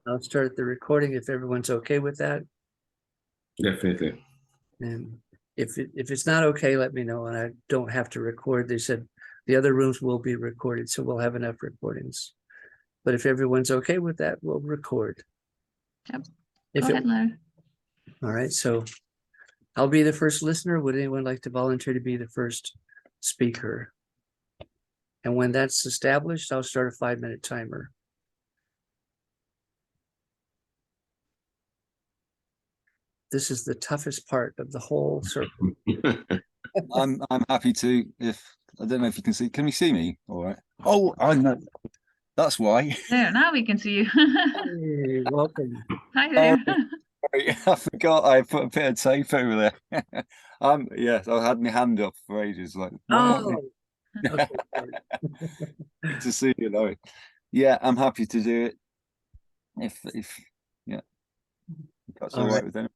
I'll start the recording if everyone's okay with that. Definitely. And if it's not okay, let me know, and I don't have to record. They said the other rooms will be recorded, so we'll have enough recordings. But if everyone's okay with that, we'll record. Yep. Go ahead, Larry. All right, so I'll be the first listener. Would anyone like to volunteer to be the first speaker? And when that's established, I'll start a 5-minute timer. This is the toughest part of the whole circle. I'm happy to. If I don't know if you can see, can we see me? All right. Oh, I know. That's why. There, now we can see you. Hey, welcome. Hi there. Sorry, I forgot I put a bit of tape over there. Yes, I had my hand up for ages. Like, Oh, good to see you, Larry. Yeah, I'm happy to do it. If that's all right with them.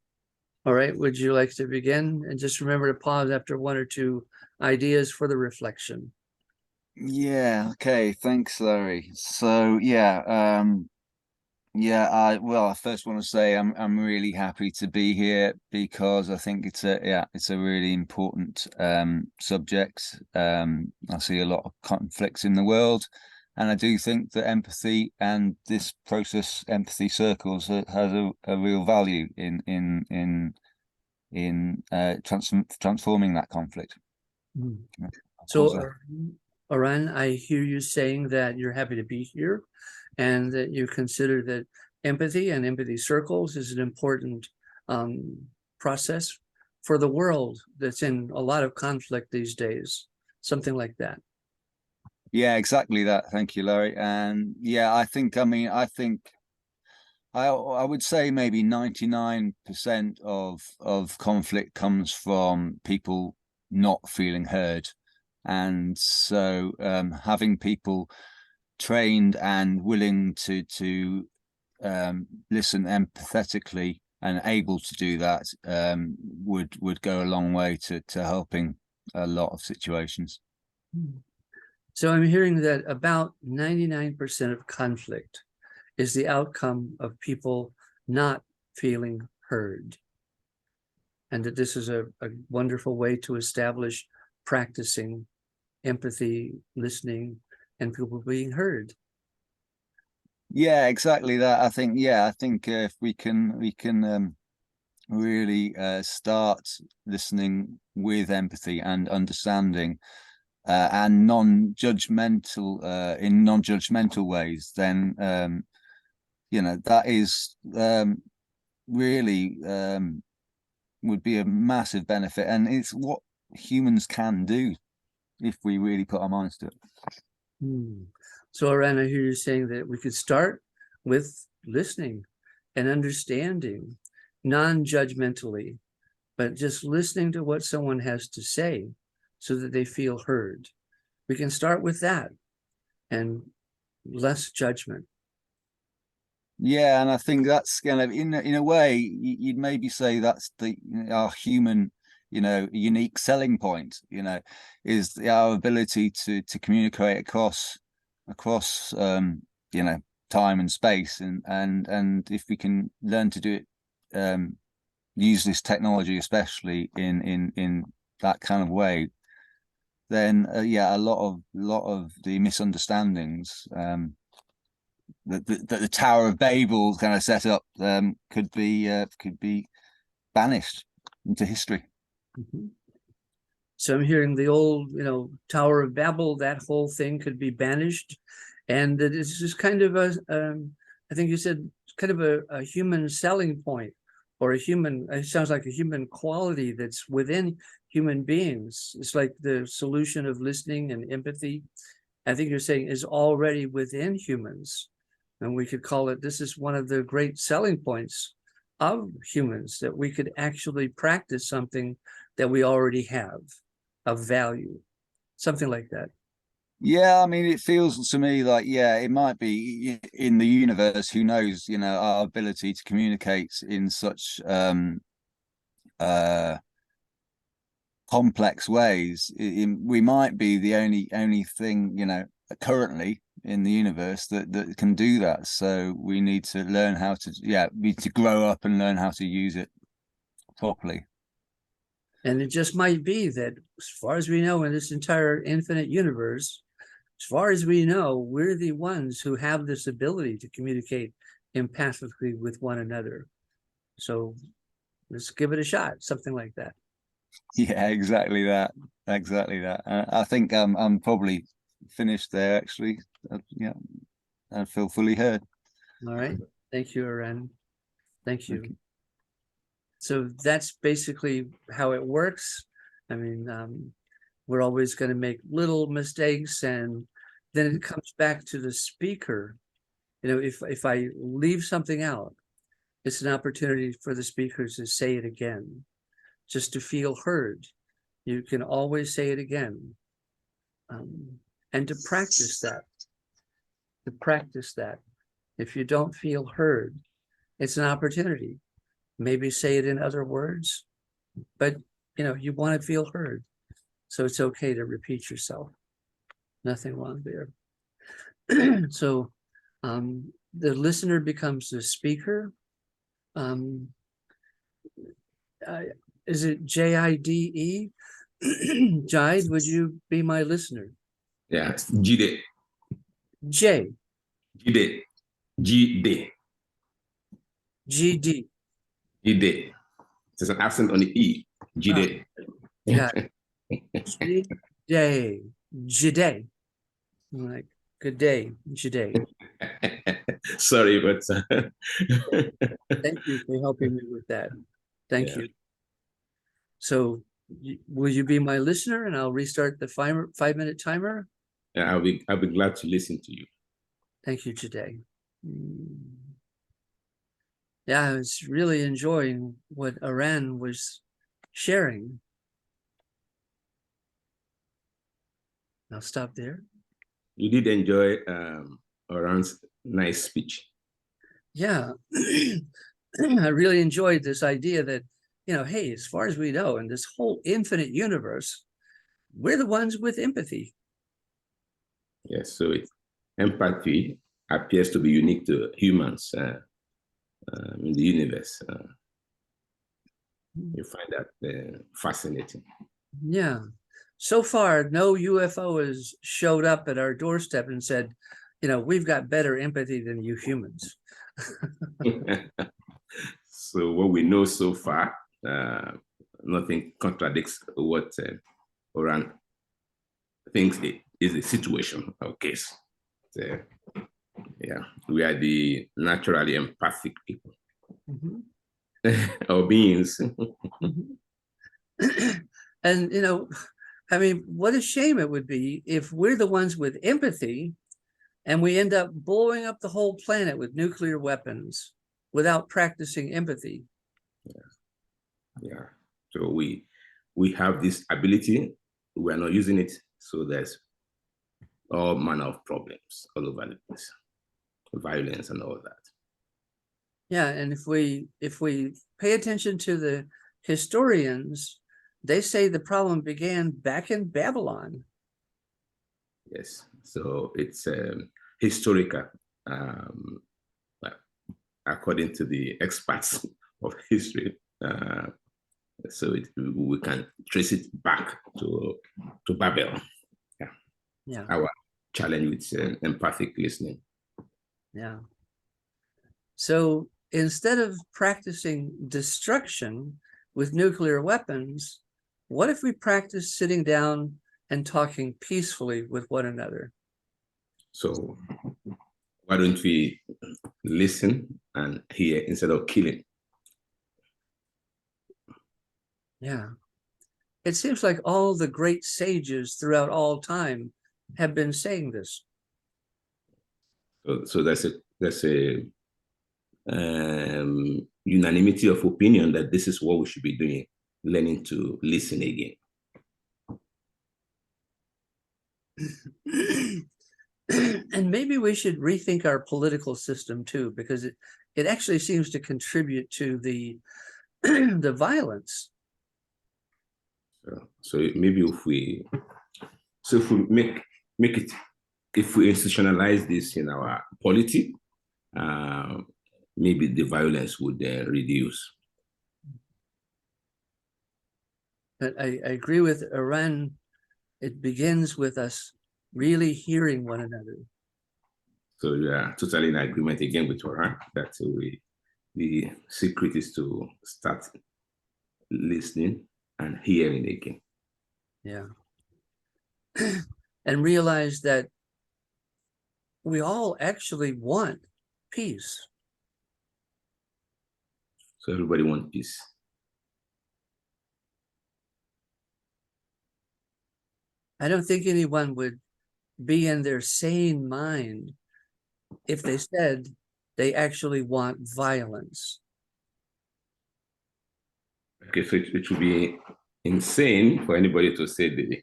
All right, would you like to begin? And just remember to pause after 1 or 2 ideas for the reflection. Yeah, okay, thanks, Larry. So I first want to say I'm really happy to be here because I think it's a really important subject. I see a lot of conflicts in the world, and I do think that empathy and this process, empathy circles, has a real value in transforming that conflict. So, Oran, I hear you saying that you're happy to be here and that you consider that empathy and empathy circles is an important process for the world that's in a lot of conflict these days, something like that. Yeah, exactly that. Thank you, Larry. And yeah, I would say maybe 99% of conflict comes from people not feeling heard. And so having people trained and willing to listen empathetically and able to do that would go a long way to helping a lot of situations. So I'm hearing that about 99% of conflict is the outcome of people not feeling heard. And that this is a wonderful way to establish practicing empathy, listening, and people being heard. Yeah, exactly that. I think if we can really start listening with empathy and understanding and non-judgmental in non-judgmental ways, then that is really would be a massive benefit, and it's what humans can do if we really put our minds to it. So, Aran, I hear you saying that we could start with listening and understanding non-judgmentally, but just listening to what someone has to say so that they feel heard. We can start with that and less judgment. Yeah, and I think that's kind of in a way you'd maybe say that's our human, unique selling point. Is our ability to communicate across time and space, and if we can learn to do it, use this technology especially in that kind of way, then a lot of the misunderstandings that the Tower of Babel kind of set up could be banished into history. So I'm hearing the old, Tower of Babel, that whole thing could be banished, and that it's just kind of I think you said kind of a human selling point, or it sounds like a human quality that's within human beings. It's like the solution of listening and empathy, I think you're saying, is already within humans. And we could call it, this is one of the great selling points of humans, that we could actually practice something that we already have of value, something like that. Yeah, I mean, it feels to me like, it might be in the universe, who knows, our ability to communicate in such complex ways. We might be the only thing, currently in the universe that can do that. So we need to learn how to, we need to grow up and learn how to use it properly. And it just might be that, as far as we know, in this entire infinite universe, as far as we know, we're the ones who have this ability to communicate empathically with one another. So let's give it a shot, something like that. Yeah, exactly that. Exactly that. I think I'm probably finished there, actually. I feel fully heard. All right. Thank you, Aaron. Thank you. Thank you. So that's basically how it works. I mean, we're always going to make little mistakes, and then it comes back to the speaker. You know, if I leave something out, it's an opportunity for the speakers to say it again, just to feel heard. You can always say it again, and to practice that. To practice that. If you don't feel heard, it's an opportunity. Maybe say it in other words, but you know, you want to feel heard. So it's okay to repeat yourself. Nothing wrong there. So the listener becomes the speaker. Is it Jide? Jide, would you be my listener? Yeah, Jide. J. Jide. Jide. GD. Jide. There's an accent on the E. Jide. Yeah. Jide. Jide. I'm like, good day, Jide. Sorry, but Thank you for helping me with that. Thank Yeah. you. So will you be my listener, and I'll restart the 5-minute timer? yeah, I'll be glad to listen to you. Thank you, Jide. Yeah, I was really enjoying what Aran was sharing. I'll stop there. You did enjoy Oran's nice speech. Yeah, I really enjoyed this idea that, you know, hey, as far as we know, in this whole infinite universe, we're the ones with empathy. Yes, so empathy appears to be unique to humans in the universe. You find that fascinating. Yeah. So far, no UFO has showed up at our doorstep and said, you know, we've got better empathy than you humans. So what we know so far, nothing contradicts what Oran thinks is the situation or case. So, yeah, we are the naturally empathic people. Or beings. And, you know, I mean, what a shame it would be if we're the ones with empathy and we end up blowing up the whole planet with nuclear weapons without practicing empathy. Yeah. So we have this ability, we are not using it, so there's all manner of problems all over the place, violence and all that. Yeah, and if we pay attention to the historians, they say the problem began back in Babylon. Yes, so it's historical, according to the experts of history. So we can trace it back to Babel. Yeah. Our challenge with empathic listening. Yeah. So instead of practicing destruction with nuclear weapons, what if we practice sitting down and talking peacefully with one another? So why don't we listen and hear instead of killing? Yeah. It seems like all the great sages throughout all time have been saying this. So there's a unanimity of opinion that this is what we should be doing, learning to listen again. And maybe we should rethink our political system too, because it actually seems to contribute to the the violence. So maybe if we make it if we institutionalize this in our polity, maybe the violence would reduce. But I agree with Iran. It begins with us really hearing one another. So yeah, totally in agreement again with Oran that the secret is to start listening and hearing again. Yeah. And realize that we all actually want peace. So everybody wants peace. I don't think anyone would be in their sane mind if they said they actually want violence. Okay, so it would be insane for anybody to say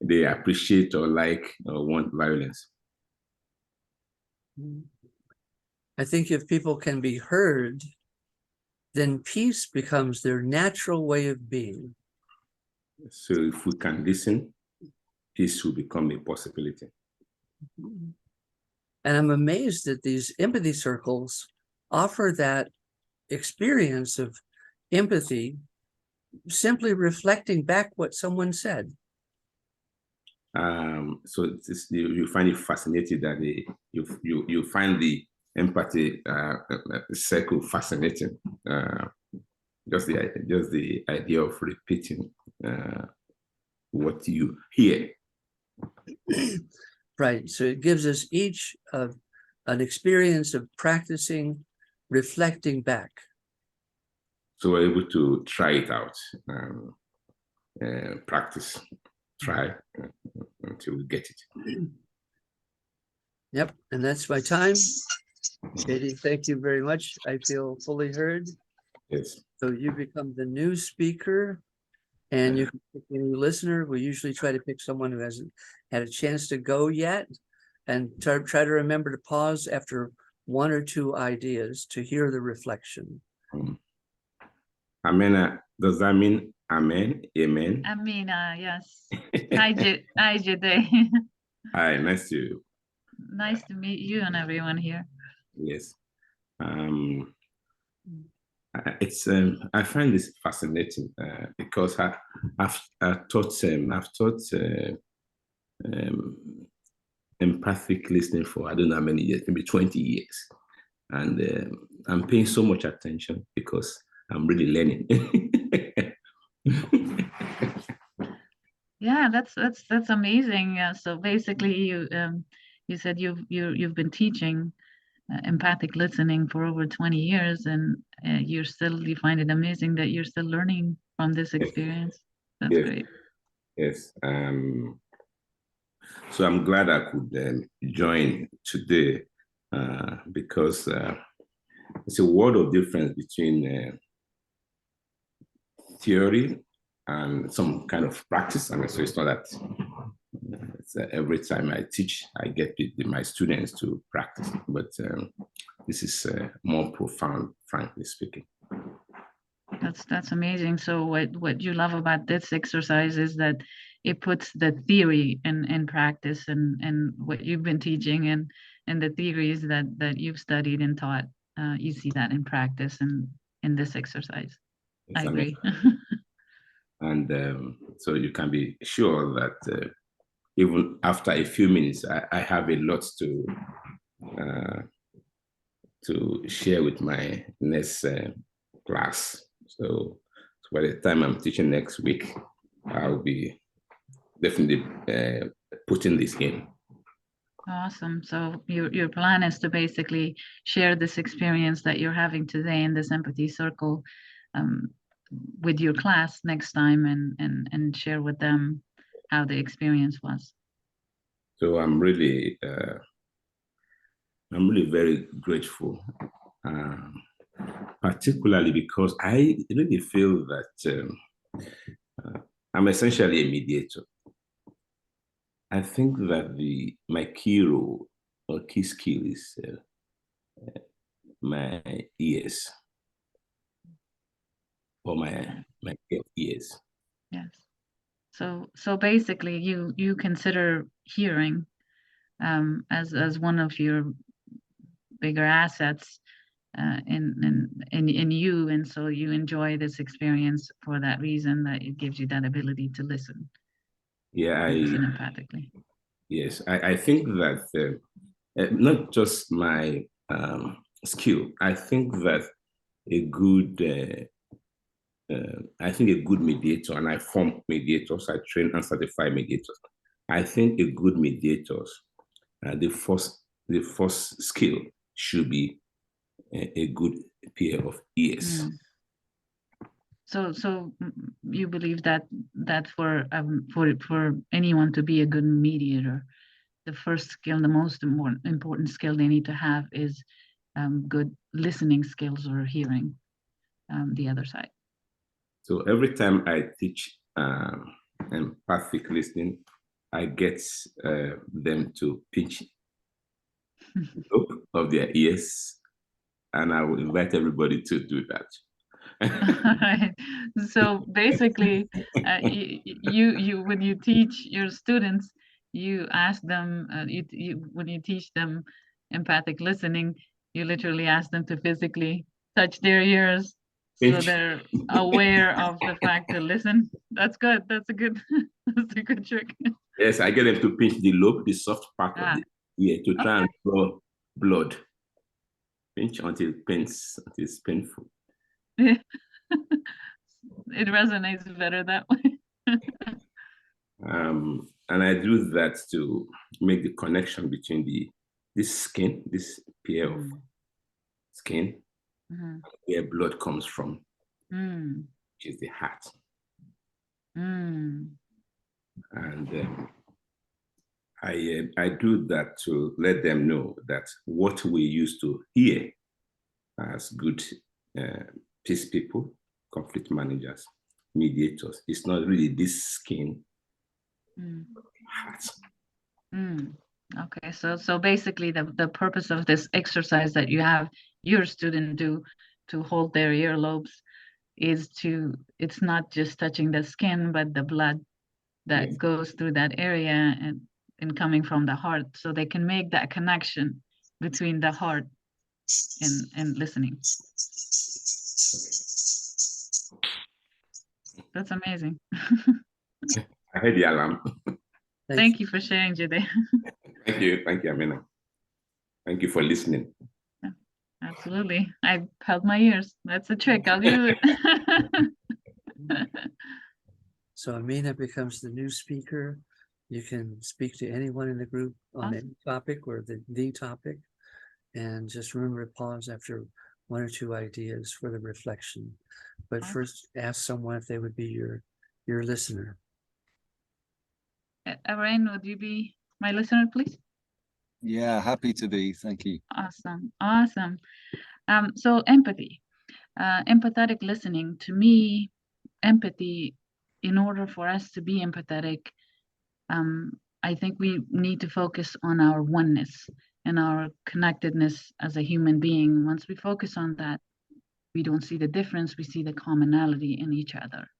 they appreciate or like or want violence. I think if people can be heard, then peace becomes their natural way of being. So if we can listen, peace will become a possibility. And I'm amazed that these empathy circles offer that experience of empathy, simply reflecting back what someone said. So you find it fascinating that you find the empathy circle fascinating. Just the idea of repeating what you hear. Right. So it gives us each an experience of practicing, reflecting back. So we're able to try it out, practice, try until we get it. Yep. And that's my time. Katie, thank you very much. I feel fully heard. Yes. So you become the new speaker, and you can pick a new listener. We usually try to pick someone who hasn't had a chance to go yet, and try to remember to pause after one or two ideas to hear the reflection. Amen. Does that mean amen? Amen. Yes. Hi, Jide. Hi, nice to Nice to meet you and everyone here. yes. It's I find this fascinating because I've taught empathic listening for I don't know how many years, maybe 20 years, and I'm paying so much attention because I'm really learning. Yeah, that's amazing. So basically, you said you've been teaching empathic listening for over 20 years, and you find it amazing that you're still learning from this experience. That's Yes. great. Yes. So I'm glad I could join today because it's a world of difference between theory and some kind of practice. I mean, so it's not that every time I teach, I get my students to practice, but this is more profound, frankly speaking. That's amazing. So what you love about this exercise is that it puts the theory in practice, and what you've been teaching and the theories that you've studied and taught, you see that in practice and in this exercise. Yes, I agree. And so you can be sure that even after a few minutes, I have a lot to share with my next class. So by the time I'm teaching next week, I'll be definitely putting this in. Awesome. So your plan is to basically share this experience that you're having today in this empathy circle with your class next time, and share with them how the experience was. So I'm really very grateful, particularly because I really feel that I'm essentially a mediator. I think that my key role or key skill is my ears or my ears. Yes. So basically, you consider hearing as one of your bigger assets in you, and so you enjoy this experience for that reason, that it gives you that ability to listen. Yeah, Listen empathically. yes, I think that not just my skill. I think that a good mediator, and I form mediators. I train and certify mediators. I think a good mediators, the first skill should be a good pair of ears. So you believe that for anyone to be a good mediator, the first skill, the most important skill they need to have is good listening skills, or hearing the other side. So every time I teach empathic listening, I get them to pinch the lobe of their ears, and I will invite everybody to do that. Right. So basically, you when you teach your students, you ask them, when you teach them empathic listening, you literally ask them to physically touch their ears, so Pinch. they're aware of the fact to listen. That's good. That's a good that's a good trick. Yes, I get them to pinch the lobe, the soft part of the ear, to try and draw blood. Pinch until it's painful. It resonates better that way. And I do that to make the connection between this pair of skin, where blood comes from, which is the heart. And I do that to let them know that what we used to hear as good peace people, conflict managers, mediators, is not really this skin, heart. Okay, so basically the purpose of this exercise that you have your student do to hold their earlobes is it's not just touching the skin, but the blood that goes through that area and coming from the heart, so they can make that connection between the heart and listening. That's amazing. I heard the alarm. Thank you for sharing, Jide. Thank you, Amina. Thank you for listening. Absolutely. I held my ears. That's a trick. I'll use it. So Amina becomes the new speaker. You can speak to anyone in the group on any topic or the topic. And just remember to pause after one or two ideas for the reflection. But first, ask someone if they would be your listener. Arain, would you be my listener, please? Yeah, happy to be. Thank you. Awesome. So empathy, empathetic listening. To me, empathy, in order for us to be empathetic, I think we need to focus on our oneness and our connectedness as a human being. Once we focus on that, we don't see the difference, we see the commonality in each other.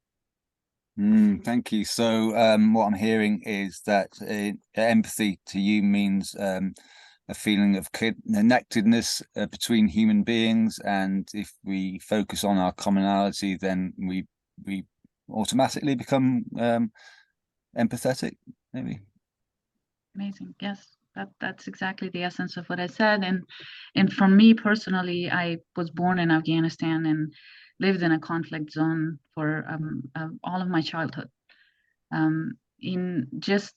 Thank you. So what I'm hearing is that empathy to you means a feeling of connectedness between human beings, and if we focus on our commonality, then we automatically become empathetic, maybe. Amazing. Yes, that's exactly the essence of what I said. And for me personally, I was born in Afghanistan and lived in a conflict zone for all of my childhood. In just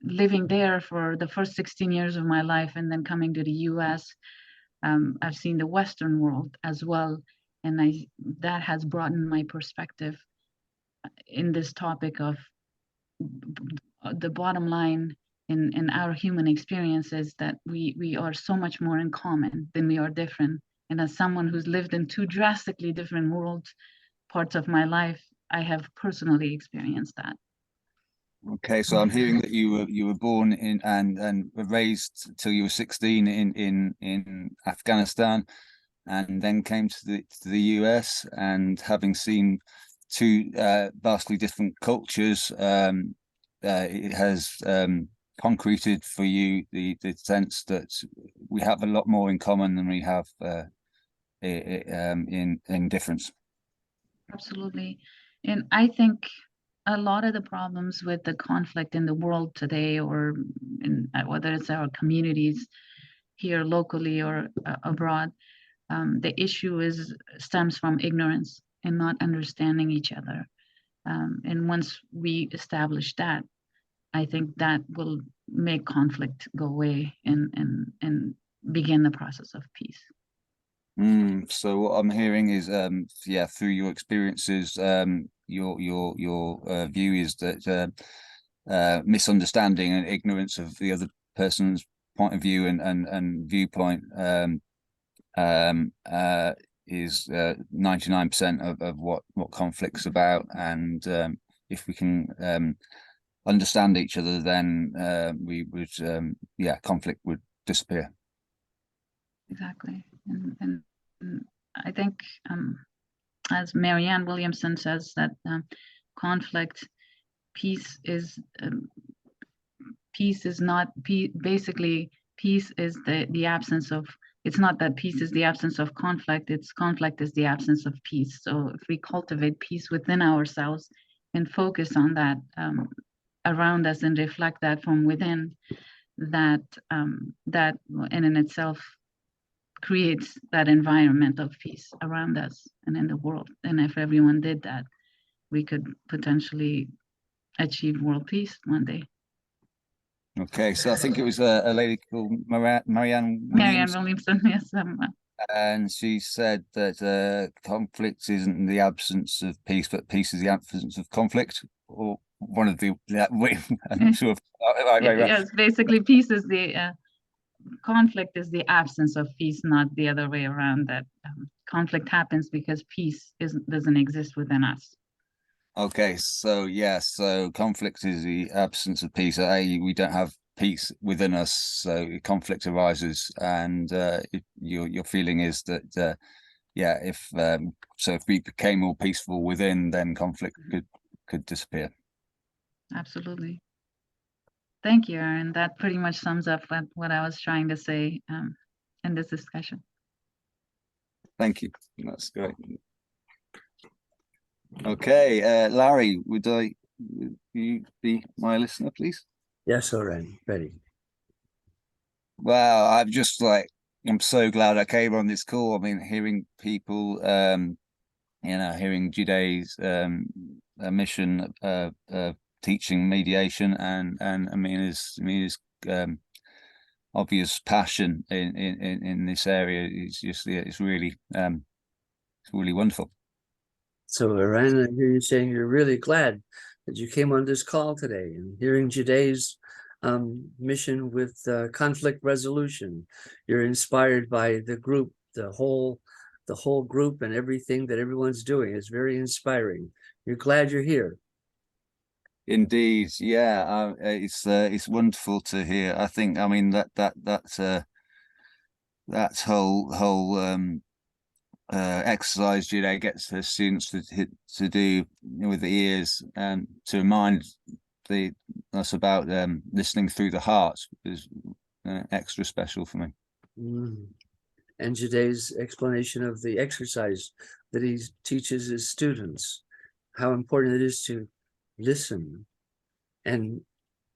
living there for the first 16 years of my life, and then coming to the US, I've seen the Western world as well, and that has broadened my perspective in this topic of the bottom line in our human experiences, that we are so much more in common than we are different. And as someone who's lived in two drastically different worlds, parts of my life, I have personally experienced that. Okay, so I'm hearing that you were born in and were raised till you were 16 in Afghanistan, and then came to the US, and having seen two vastly different cultures, it has concreted for you the sense that we have a lot more in common than we have in difference. Absolutely. And I think a lot of the problems with the conflict in the world today, or in whether it's our communities here locally or abroad, the issue stems from ignorance and not understanding each other. And once we establish that, I think that will make conflict go away and begin the process of peace. So what I'm hearing is, yeah, through your experiences, your view is that misunderstanding and ignorance of the other person's point of view and viewpoint is 99% of what conflict's about. And if we can understand each other, then we would, yeah, conflict would disappear. Exactly. And I think, as Marianne Williamson says, that conflict, peace is not peace. Basically, peace is the absence of. It's not that peace is the absence of conflict. It's conflict is the absence of peace. So if we cultivate peace within ourselves and focus on that around us and reflect that from within, that that in itself creates that environment of peace around us and in the world. And if everyone did that, we could potentially achieve world peace one day. Okay, so I think it was a lady called Marianne Williamson, yes. And she said that conflict isn't the absence of peace, but peace is the absence of conflict, or one of the. I'm not sure. Yes, basically, peace is the conflict is the absence of peace, not the other way around. That conflict happens because peace doesn't exist within us. Okay, so yeah, so conflict is the absence of peace. We don't have peace within us, so conflict arises, and your feeling is that yeah, if we became more peaceful within, then conflict could disappear. Absolutely. Thank you, Aaron. That pretty much sums up what I was trying to say in this discussion. Thank you. That's great. Okay, Larry, would you be my listener, please? Yes, Oren, ready. Well, I'm so glad I came on this call. I mean, hearing people, hearing Juday's mission teaching mediation, and I mean his obvious passion in this area is just, it's really wonderful. So, Oren, I hear you saying you're really glad that you came on this call today, and hearing Juday's mission with conflict resolution. You're inspired by the group, the whole group, and everything that everyone's doing. It's very inspiring. You're glad you're here. Indeed, yeah, it's wonderful to hear. I think, I mean, that whole exercise Jude gets her students to do with the ears, and to remind us about listening through the heart is extra special for me. And Juday's explanation of the exercise that he teaches his students, how important it is to listen, and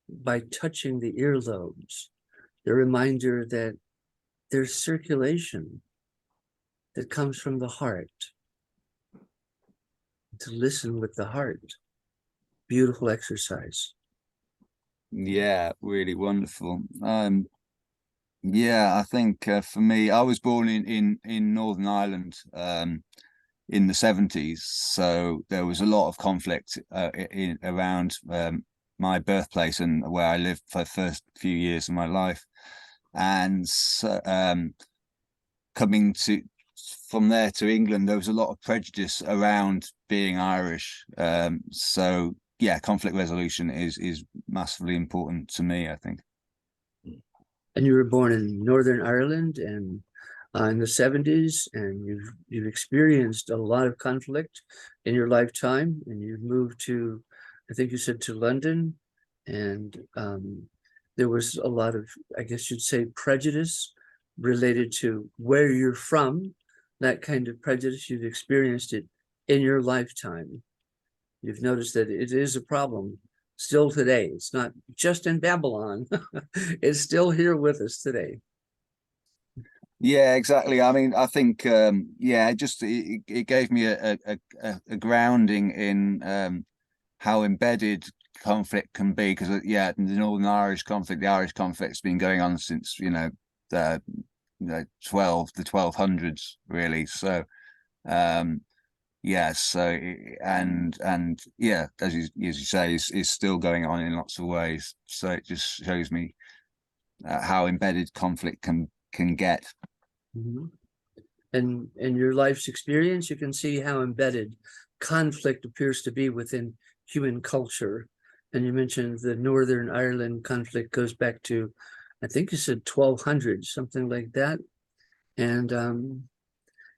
by touching the earlobes, the reminder that there's circulation that comes from the heart. To listen with the heart. Beautiful exercise. Yeah, really wonderful. Yeah, I think for me, I was born in Northern Ireland in the 70s, so there was a lot of conflict around my birthplace and where I lived for the first few years of my life, and coming from there to England, there was a lot of prejudice around being Irish. So yeah, conflict resolution is massively important to me, I think. And you were born in Northern Ireland and in the 70s, and you've experienced a lot of conflict in your lifetime, and you've moved to, I think you said, to London, and there was a lot of, I guess you'd say, prejudice related to where you're from. That kind of prejudice, you've experienced it in your lifetime. You've noticed that it is a problem still today. It's not just in Babylon. It's still here with us today. Yeah, exactly. I mean, I think yeah, just it gave me a grounding in how embedded conflict can be, because yeah, the Northern Irish conflict, the Irish conflict's been going on since the 1200s really. So yeah, so and yeah, as you say, is still going on in lots of ways. So it just shows me how embedded conflict can get. Mm-hmm. And in your life's experience, you can see how embedded conflict appears to be within human culture. And you mentioned the Northern Ireland conflict goes back to, I think you said 1200, something like that. And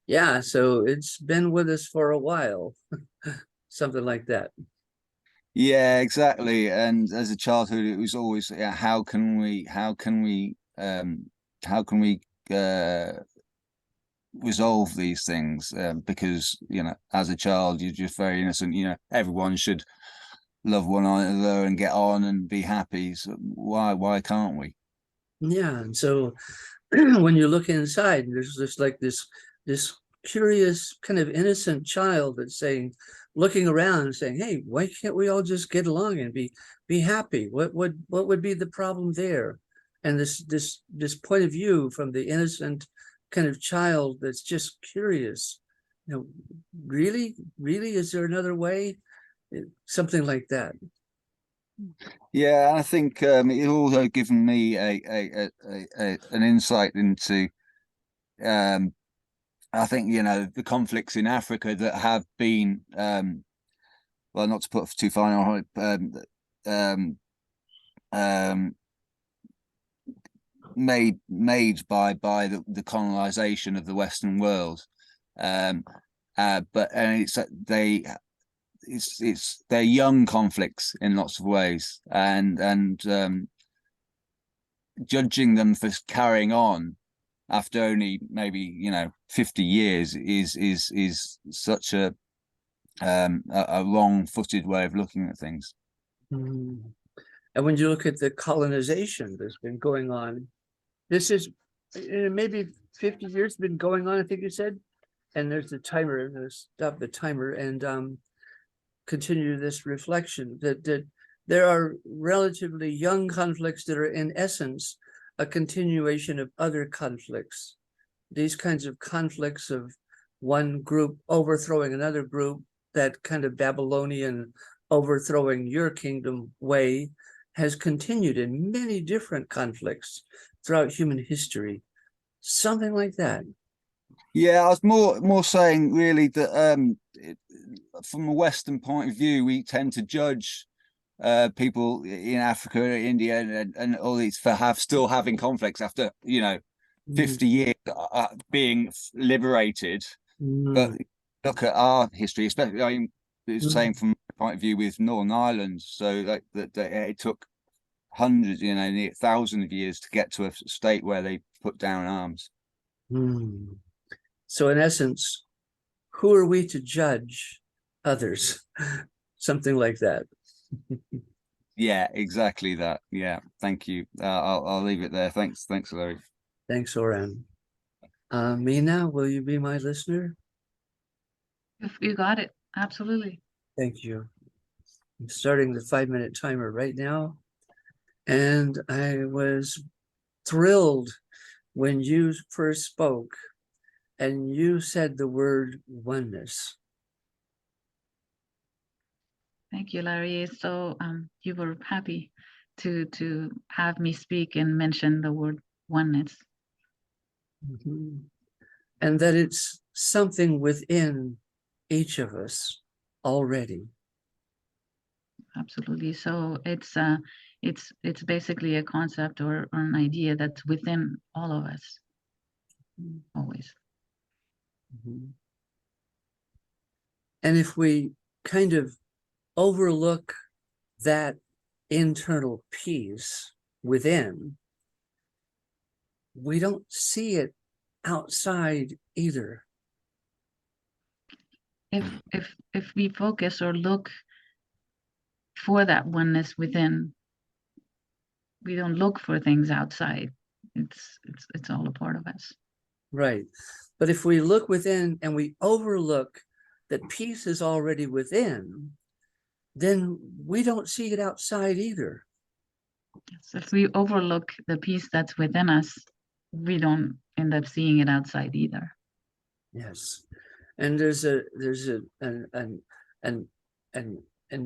yeah, so it's been with us for a while, something like that. Yeah, exactly. And as a childhood, it was always, yeah, how can we resolve these things? Because as a child, you're just very innocent. Everyone should love one another and get on and be happy. So why can't we? Yeah, and so when you look inside, there's just like this curious kind of innocent child that's saying, looking around and saying, hey, why can't we all just get along and be happy? What would be the problem there? And this point of view from the innocent kind of child that's just curious, really, is there another way? Something like that. Yeah, I think it also given me an insight into I think the conflicts in Africa that have been well, not to put too fine on it, made by the colonization of the Western world, but they're young conflicts in lots of ways, and judging them for carrying on after only maybe 50 years is such a wrong-footed way of looking at things. Mm. And when you look at the colonization that's been going on, this is maybe 50 years been going on, I think you said. And there's the timer, I'm going to stop the timer and continue this reflection that there are relatively young conflicts that are in essence a continuation of other conflicts. These kinds of conflicts of one group overthrowing another group, that kind of Babylonian overthrowing your kingdom way, has continued in many different conflicts throughout human history. Something like that. Yeah, I was more saying really that from a Western point of view, we tend to judge people in Africa, India, and all these for still having conflicts after 50 years being liberated. But look at our history, especially the same from my point of view with Northern Ireland. So that it took hundreds, thousands of years to get to a state where they put down arms. So in essence, who are we to judge others? Something like that. Yeah, exactly that. Yeah, thank you. I'll leave it there. Thanks, Larry. Thanks, Oran. Mina, will you be my listener? You got it. Absolutely. Thank you. I'm starting the 5-minute timer right now. And I was thrilled when you first spoke and you said the word oneness. Thank you, Larry. So you were happy to have me speak and mention the word oneness. Mm-hmm. And that it's something within each of us already. Absolutely. So it's basically a concept or an idea that's within all of us, always. Mm-hmm. And if we kind of overlook that internal peace, within, we don't see it outside either. If we focus or look for that oneness within, we don't look for things outside. It's all a part of us. Right. But if we look within and we overlook that peace is already within, then we don't see it outside either. So if we overlook the peace that's within us, we don't end up seeing it outside either. Yes. And there's an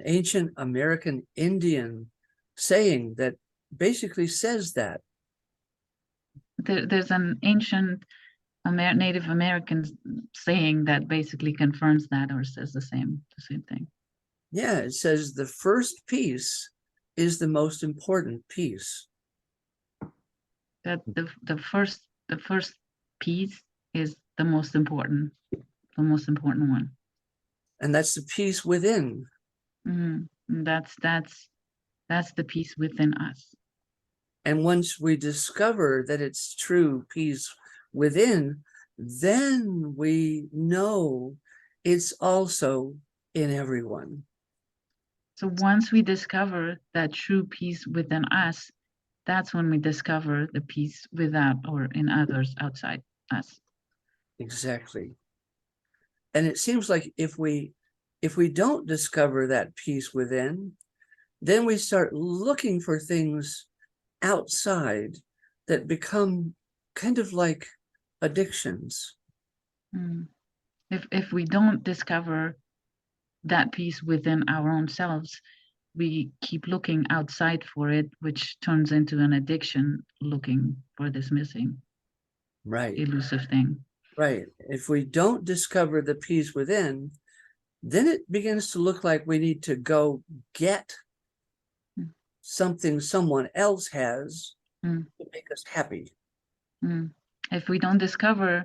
ancient American Indian saying that basically says that. There's an ancient Native American saying that basically confirms that, or says the same thing. Yeah, it says the first piece is the most important piece. That the first piece is the most important one. And that's the peace within. Mm-hmm. That's the peace within us. And once we discover that it's true peace within, then we know it's also in everyone. So once we discover that true peace within us, that's when we discover the peace without or in others outside us. Exactly. And it seems like if we don't discover that peace within, then we start looking for things outside that become kind of like addictions. If we don't discover that peace within our own selves, we keep looking outside for it, which turns into an addiction, looking for this missing, right, elusive thing. Right. If we don't discover the peace within, then it begins to look like we need to go get something someone else has to make us happy. If we don't discover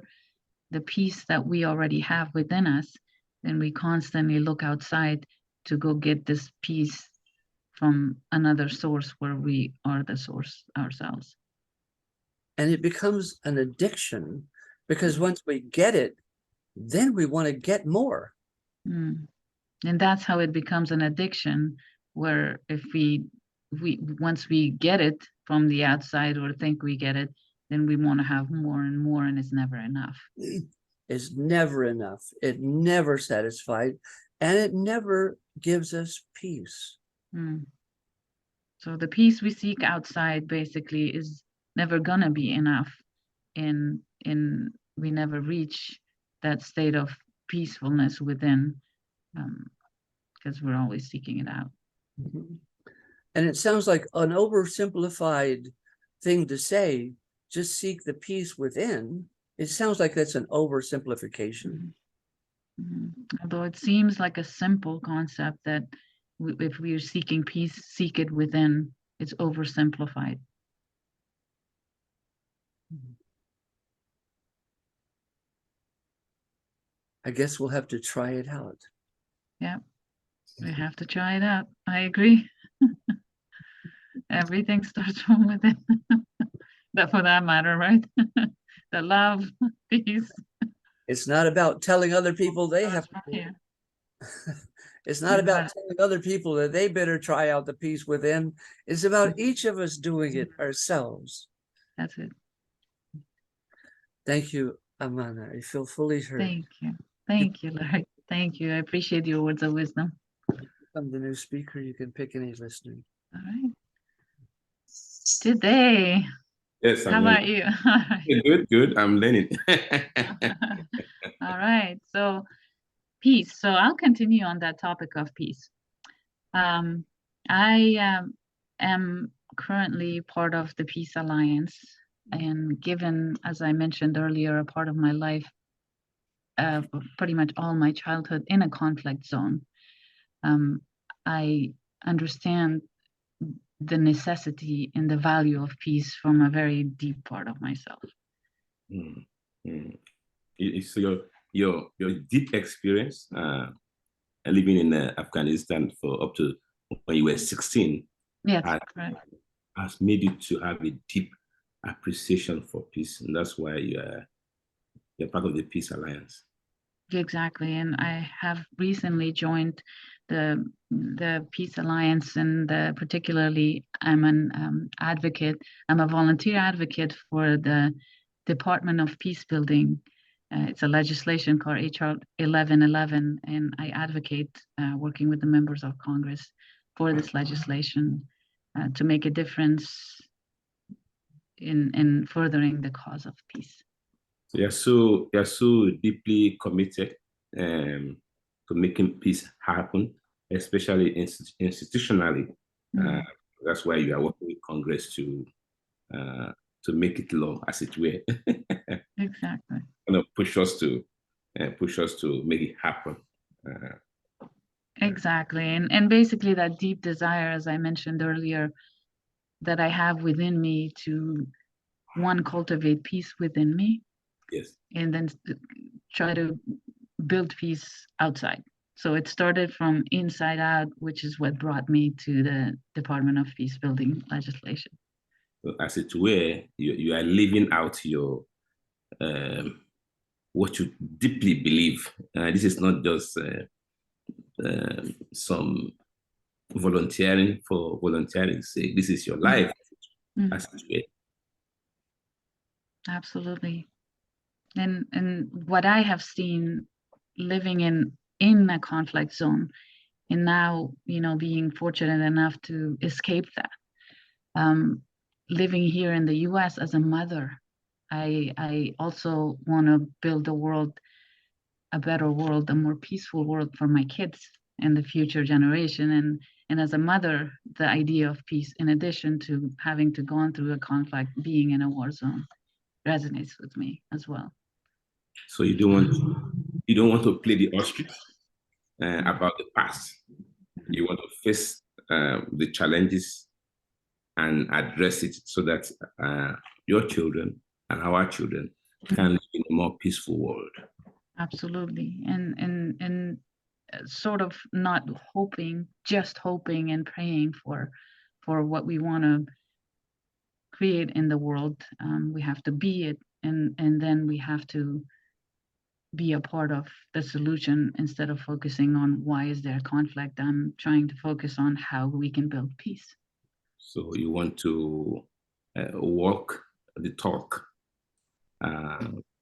the peace that we already have within us, then we constantly look outside to go get this peace from another source where we are the source ourselves. And it becomes an addiction because once we get it, then we want to get more. And that's how it becomes an addiction, where if we once we get it from the outside or think we get it, then we want to have more and more, and it's never enough. It's never enough. It never satisfied, and it never gives us peace. So the peace we seek outside basically is never gonna be enough, and we never reach that state of peacefulness within, because we're always seeking it out. And it sounds like an oversimplified thing to say, just seek the peace within. It sounds like that's an oversimplification. Although it seems like a simple concept that if we are seeking peace, seek it within, it's oversimplified. I guess we'll have to try it out. Yeah, we have to try it out. I agree. Everything starts from within. That for that matter, right? The love, peace. It's not about telling other people they have to. It's not about telling other people that they better try out the peace within. It's about each of us doing it ourselves. That's it. Thank you, Amana. I feel fully heard. Thank you. Thank you, Larry. Thank you. I appreciate your words of wisdom. I'm the new speaker. You can pick any listener. All right. Today. Yes, how about you? Good. I'm learning. All right. So peace. So I'll continue on that topic of peace. I am currently part of the Peace Alliance, and given, as I mentioned earlier, a part of my life, pretty much all my childhood in a conflict zone, I understand the necessity and the value of peace from a very deep part of myself. It's your deep experience living in Afghanistan for up to when you were 16. Yes, correct. has made you to have a deep appreciation for peace, and that's why you're part of the Peace Alliance. Exactly, and I have recently joined the Peace Alliance, and particularly I'm an advocate. I'm a volunteer advocate for the Department of Peacebuilding. It's a legislation called HR 1111, and I advocate working with the members of Congress for this legislation to make a difference in furthering the cause of peace. So you're so deeply committed to making peace happen, especially institutionally. That's why you are working with Congress to make it law, as it were. Exactly. Push us to make it happen. Exactly, and basically that deep desire, as I mentioned earlier, that I have within me to cultivate peace within me. Yes. And then try to build peace outside. So it started from inside out, which is what brought me to the Department of Peacebuilding legislation. So as it were, you are living out your what you deeply believe. This is not just some volunteering for volunteering's sake. This is your life, as it were. Absolutely. And what I have seen living in a conflict zone, and now, being fortunate enough to escape that, living here in the US as a mother, I also want to build a better world, a more peaceful world for my kids and the future generation. And as a mother, the idea of peace, in addition to having to go through a conflict, being in a war zone, resonates with me as well. So you don't want to play the ostrich about the past. You want to face the challenges and address it so that your children and our children can live in a more peaceful world. Absolutely, and sort of not just hoping and praying for what we want to create in the world. We have to be it, and then we have to be a part of the solution instead of focusing on why is there conflict. I'm trying to focus on how we can build peace. So you want to walk the talk.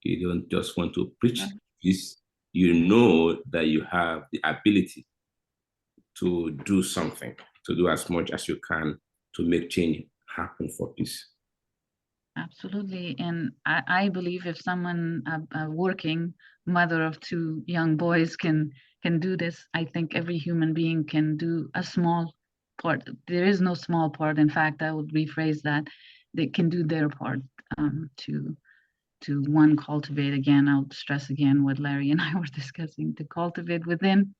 You don't just want to preach peace. You know that you have the ability to do something, to do as much as you can to make change happen for peace. Absolutely. And I believe if someone, a working mother of 2 young boys can do this, I think every human being can do a small part. There is no small part. In fact, I would rephrase that. They can do their part to cultivate, again, I'll stress again what Larry and I were discussing, to cultivate within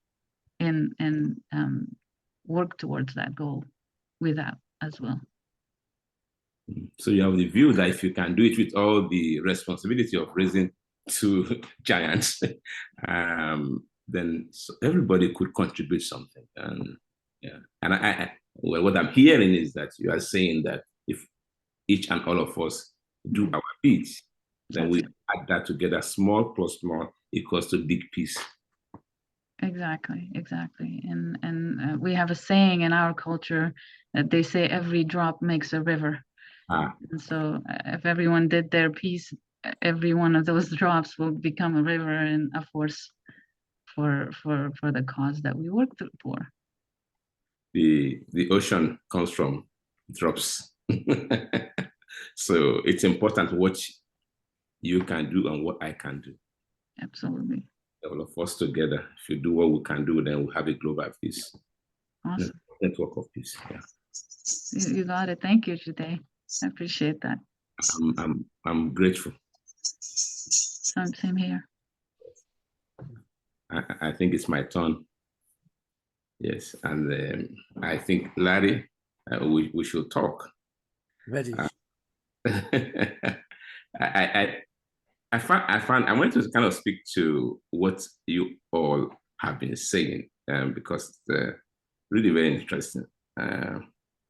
and work towards that goal without as well. So you have the view that if you can do it with all the responsibility of raising 2 giants, then everybody could contribute something. And well, what I'm hearing is that you are saying that if each and all of us do our bit, then we add that together, small plus small equals to big peace. Exactly. And we have a saying in our culture that they say every drop makes a river. And so if everyone did their piece, every one of those drops will become a river and a force for the cause that we work for. The ocean comes from drops. So it's important what you can do and what I can do. Absolutely. All of us together, if you do what we can do, then we'll have a global peace. Awesome. Network of peace. Yeah. You got it. Thank you, Jide. I appreciate that. I'm grateful. Same here. I think it's my turn. Yes, and I think Larry, we should talk. Ready. I want to kind of speak to what you all have been saying because it's really very interesting.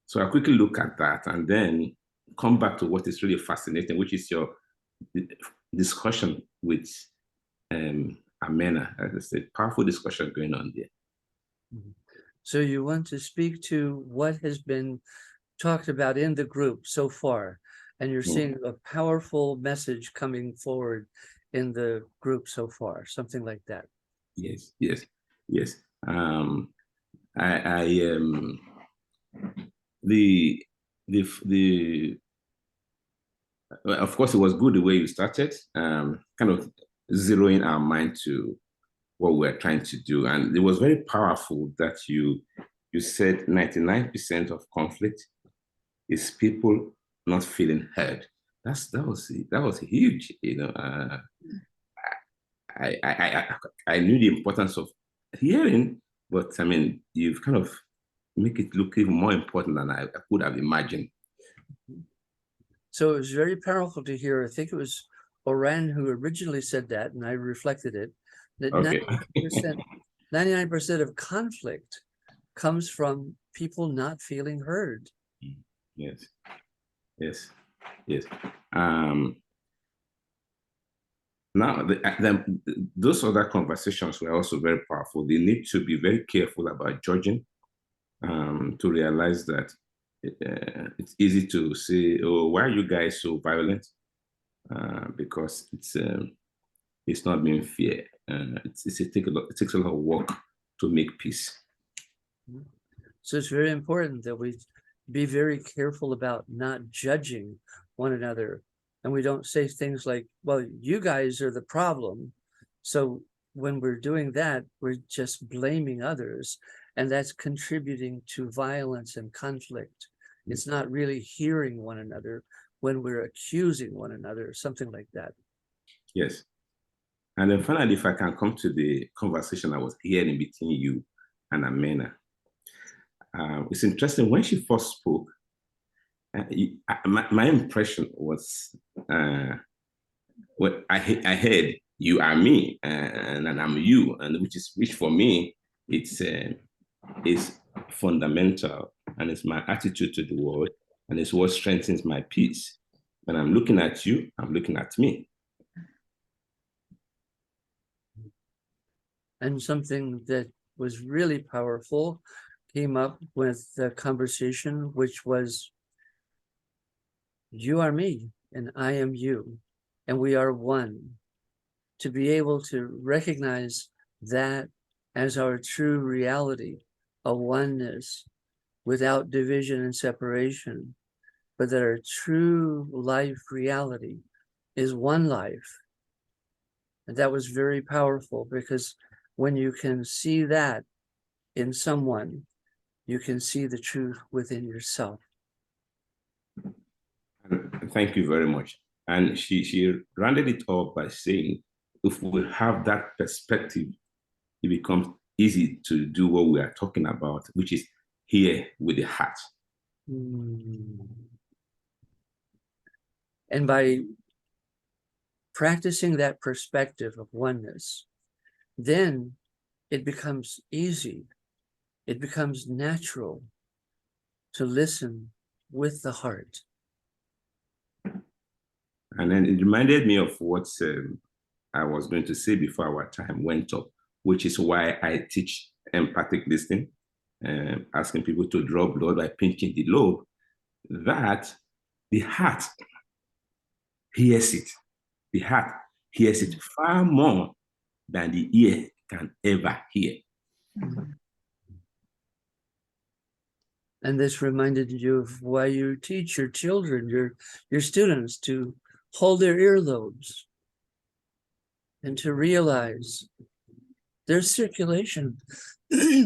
So I quickly look at that and then come back to what is really fascinating, which is your discussion with Amena. As I said, powerful discussion going on there. So you want to speak to what has been talked about in the group so far, and you're seeing a powerful message coming forward in the group so far, something like that. Yes, yes, yes. Well, of course, it was good the way you started, kind of zeroing our mind to what we're trying to do. And it was very powerful that you said 99% of conflict is people not feeling heard. That was huge. You know, I knew the importance of hearing, but I mean, you've kind of make it look even more important than I could have imagined. So it was very powerful to hear. I think it was Oran who originally said that, and I reflected it, that Okay. 99% of conflict comes from people not feeling heard. Yes, yes, yes. Now, those other conversations were also very powerful. They need to be very careful about judging, to realize that it's easy to say, "Oh, why are you guys so violent?" Because it's not being fair. It takes a lot of work to make peace. So it's very important that we be very careful about not judging one another. And we don't say things like, well, you guys are the problem. So when we're doing that, we're just blaming others. And that's contributing to violence and conflict. It's not really hearing one another when we're accusing one another, something like that. Yes. And then finally, if I can come to the conversation I was hearing between you and Amena. It's interesting, when she first spoke, my impression was, well, I heard you are me, and I'm you, and which for me, it's fundamental, and it's my attitude to the world, and it's what strengthens my peace. When I'm looking at you, I'm looking at me. And something that was really powerful came up with the conversation, which was, you are me and I am you, and we are one. To be able to recognize that as our true reality, a oneness without division and separation, but that our true life reality is one life. And that was very powerful, because when you can see that in someone, you can see the truth within yourself. Thank you very much. And she rounded it off by saying, if we have that perspective, it becomes easy to do what we are talking about, which is here with the heart. And by practicing that perspective of oneness, then it becomes easy. It becomes natural to listen with the heart. And then it reminded me of what I was going to say before our time went up, which is why I teach empathic listening, asking people to draw blood by pinching the lobe, that the heart hears it. The heart hears it far more than the ear can ever hear. And this reminded you of why you teach your children, your students, to hold their earlobes and to realize there's circulation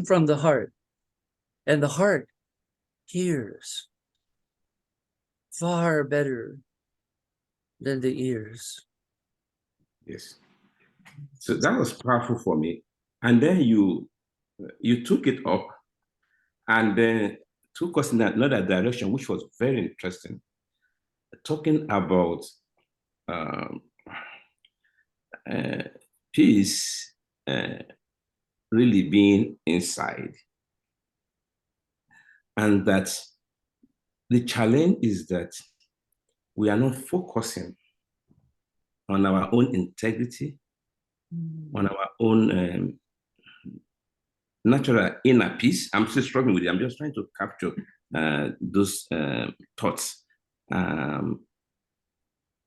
from the heart, and the heart hears far better than the ears. Yes. So that was powerful for me. And then you took it up and then took us in another direction, which was very interesting. Talking about peace really being inside. And that the challenge is that we are not focusing on our own integrity, on our own natural inner peace. I'm still struggling with it. I'm just trying to capture those thoughts.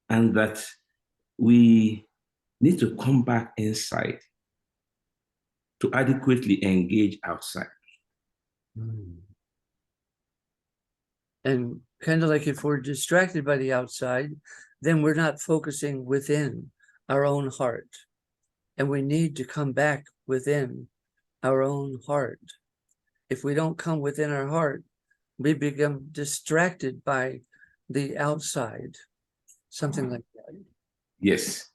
And that we need to come back inside to adequately engage outside. And kind of like if we're distracted by the outside, then we're not focusing within our own heart. And we need to come back within our own heart. If we don't come within our heart, we become distracted by the outside, something like that. Yes.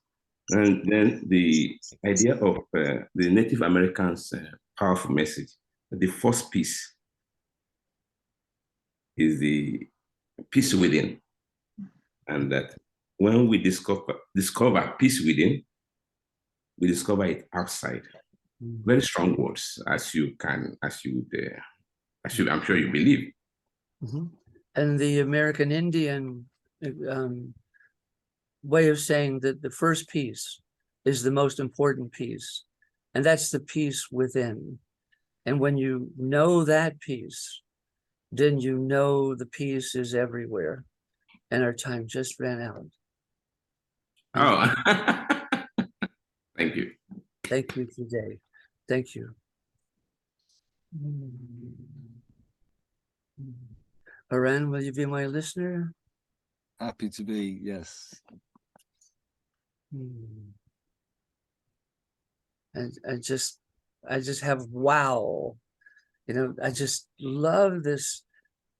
And then the idea of the Native Americans' powerful message, the first peace is the peace within. And that when we discover peace within, we discover it outside. Very strong words, I'm sure you believe. And the American Indian way of saying that the first piece is the most important piece, and that's the peace within. And when you know that peace, then you know the peace is everywhere. And our time just ran out. Oh, thank you. Thank you today. Thank you. Aran, will you be my listener? Happy to be, yes. And I just have wow. You know, I just love this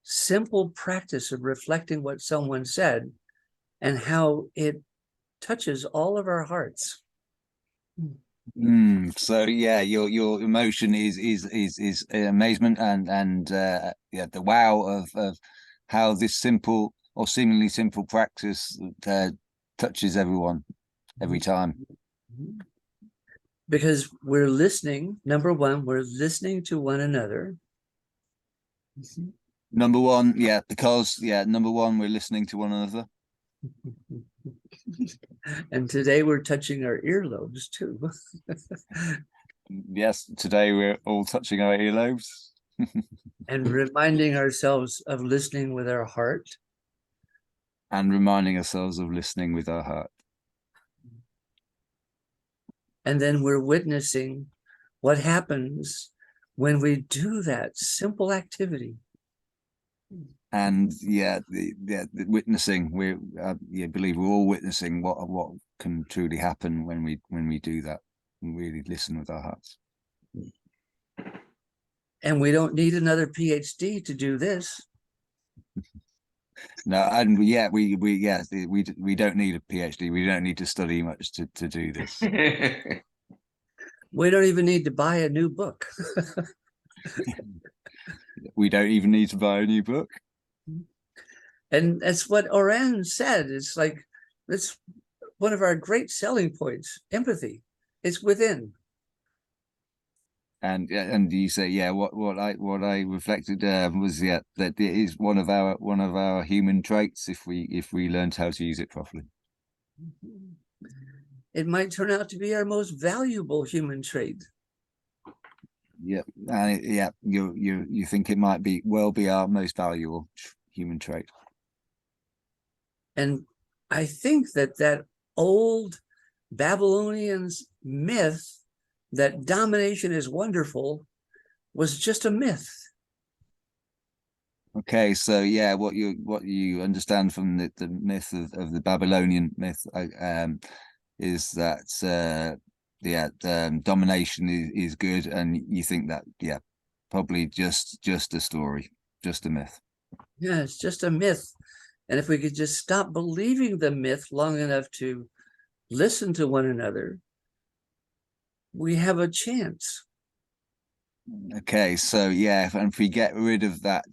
simple practice of reflecting what someone said and how it touches all of our hearts. So yeah, your emotion is amazement and yeah, the wow of how this simple or seemingly simple practice touches everyone every time. Because we're listening. Number one, we're listening to one another. Number one, number one, we're listening to one another. And today we're touching our earlobes too. Yes, today we're all touching our earlobes. And reminding ourselves of listening with our heart. And reminding ourselves of listening with our heart. And then we're witnessing what happens when we do that simple activity. And the witnessing, we believe we're all witnessing what can truly happen when we do that and really listen with our hearts. And we don't need another PhD to do this. No, and we don't need a PhD. We don't need to study much to do this. We don't even need to buy a new book. We don't even need to buy a new book. And that's what Oran said. It's like, that's one of our great selling points, empathy. It's within. And you say, what I reflected was that it is one of our human traits if we learned how to use it properly. It might turn out to be our most valuable human trait. You think it might be our most valuable human trait. And I think that old Babylonian myth that domination is wonderful was just a myth. Okay, so what you understand from the myth of the Babylonian myth is that domination is good, and you think that probably just a story, just a myth. Yeah, it's just a myth. And if we could just stop believing the myth long enough to listen to one another, we have a chance. Okay, so if we get rid of that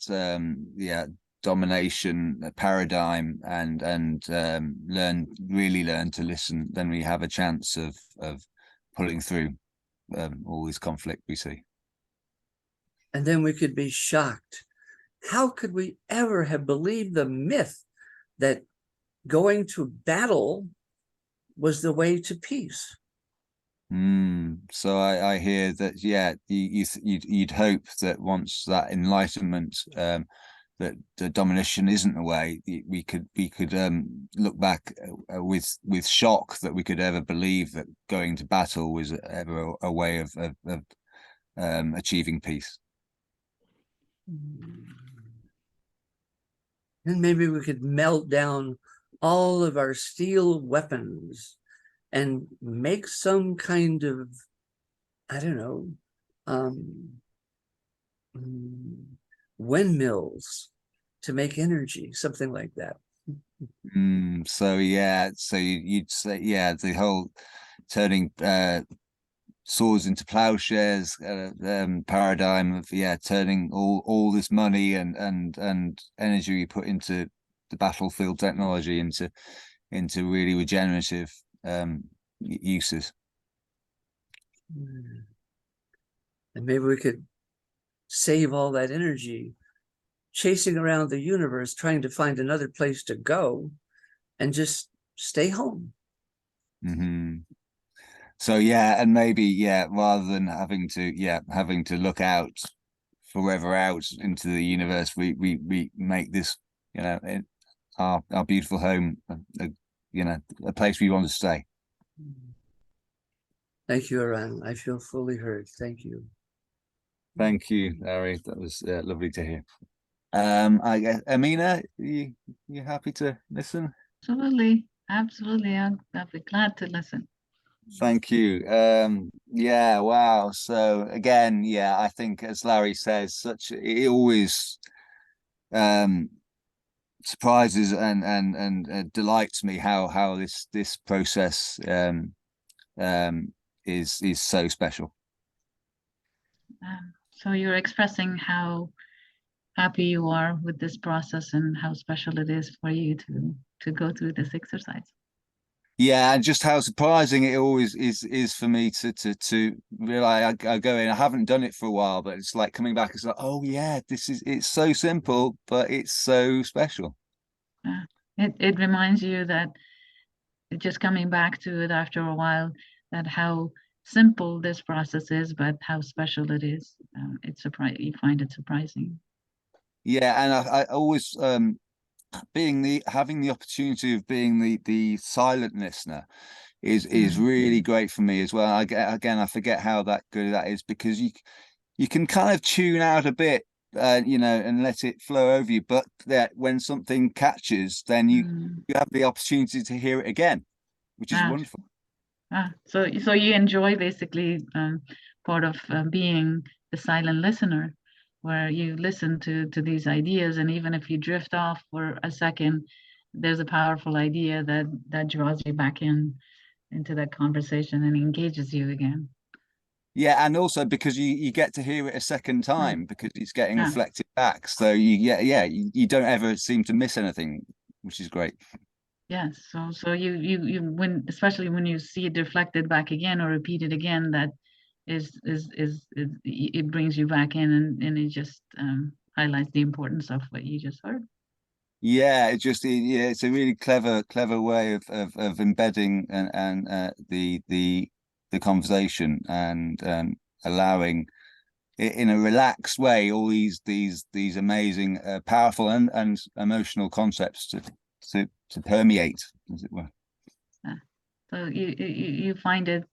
domination paradigm and learn to listen, then we have a chance of pulling through all this conflict we see. And then we could be shocked how could we ever have believed the myth that going to battle was the way to peace? So I hear that, yeah, you'd hope that once that enlightenment, that the domination isn't the way, we could look back with shock that we could ever believe that going to battle was ever a way of achieving peace. And maybe we could melt down all of our steel weapons and make some kind of, I don't know, windmills to make energy, something like that. So yeah, so you'd say, yeah, the whole turning swords into plowshares paradigm of, yeah, turning all this money and energy we put into the battlefield technology into really regenerative uses. And maybe we could save all that energy chasing around the universe trying to find another place to go and just stay home. So yeah, and maybe, yeah, rather than having to look out forever out into the universe, we make this, you know, our beautiful home, you know, a place we want to stay. Thank you, Aran. I feel fully heard. Thank you. Thank you, Larry. That was lovely to hear. I guess, Amina, you happy to listen? Absolutely. I'll be glad to listen. Thank you. Yeah, wow. So again, yeah, I think, as Larry says, it always surprises and delights me how this process is so special. So you're expressing how happy you are with this process and how special it is for you to go through this exercise. Yeah, and just how surprising it always is for me to realize I go in. I haven't done it for a while, but it's like coming back. It's like, oh yeah, it's so simple, but it's so special. It reminds you that, just coming back to it after a while, that how simple this process is, but how special it is. It's you find it surprising. Yeah, and I always having the opportunity of being the silent listener is really great for me as well. I forget how good that is, because you can kind of tune out a bit, you know, and let it flow over you, but that when something catches, then you have the opportunity to hear it again, which is wonderful. So you enjoy basically part of being the silent listener, where you listen to these ideas, and even if you drift off for a second, there's a powerful idea that draws you back into that conversation and engages you again. Yeah, and also because you get to hear it a second time, because it's getting reflected back, so you don't ever seem to miss anything, which is great. Yes, so you when, especially when you see it reflected back again or repeated again, that it brings you back in, and it just highlights the importance of what you just heard. Yeah, it's a really clever way of embedding and the conversation, and allowing it in a relaxed way all these amazing, powerful and emotional concepts to permeate, as it were. So you find it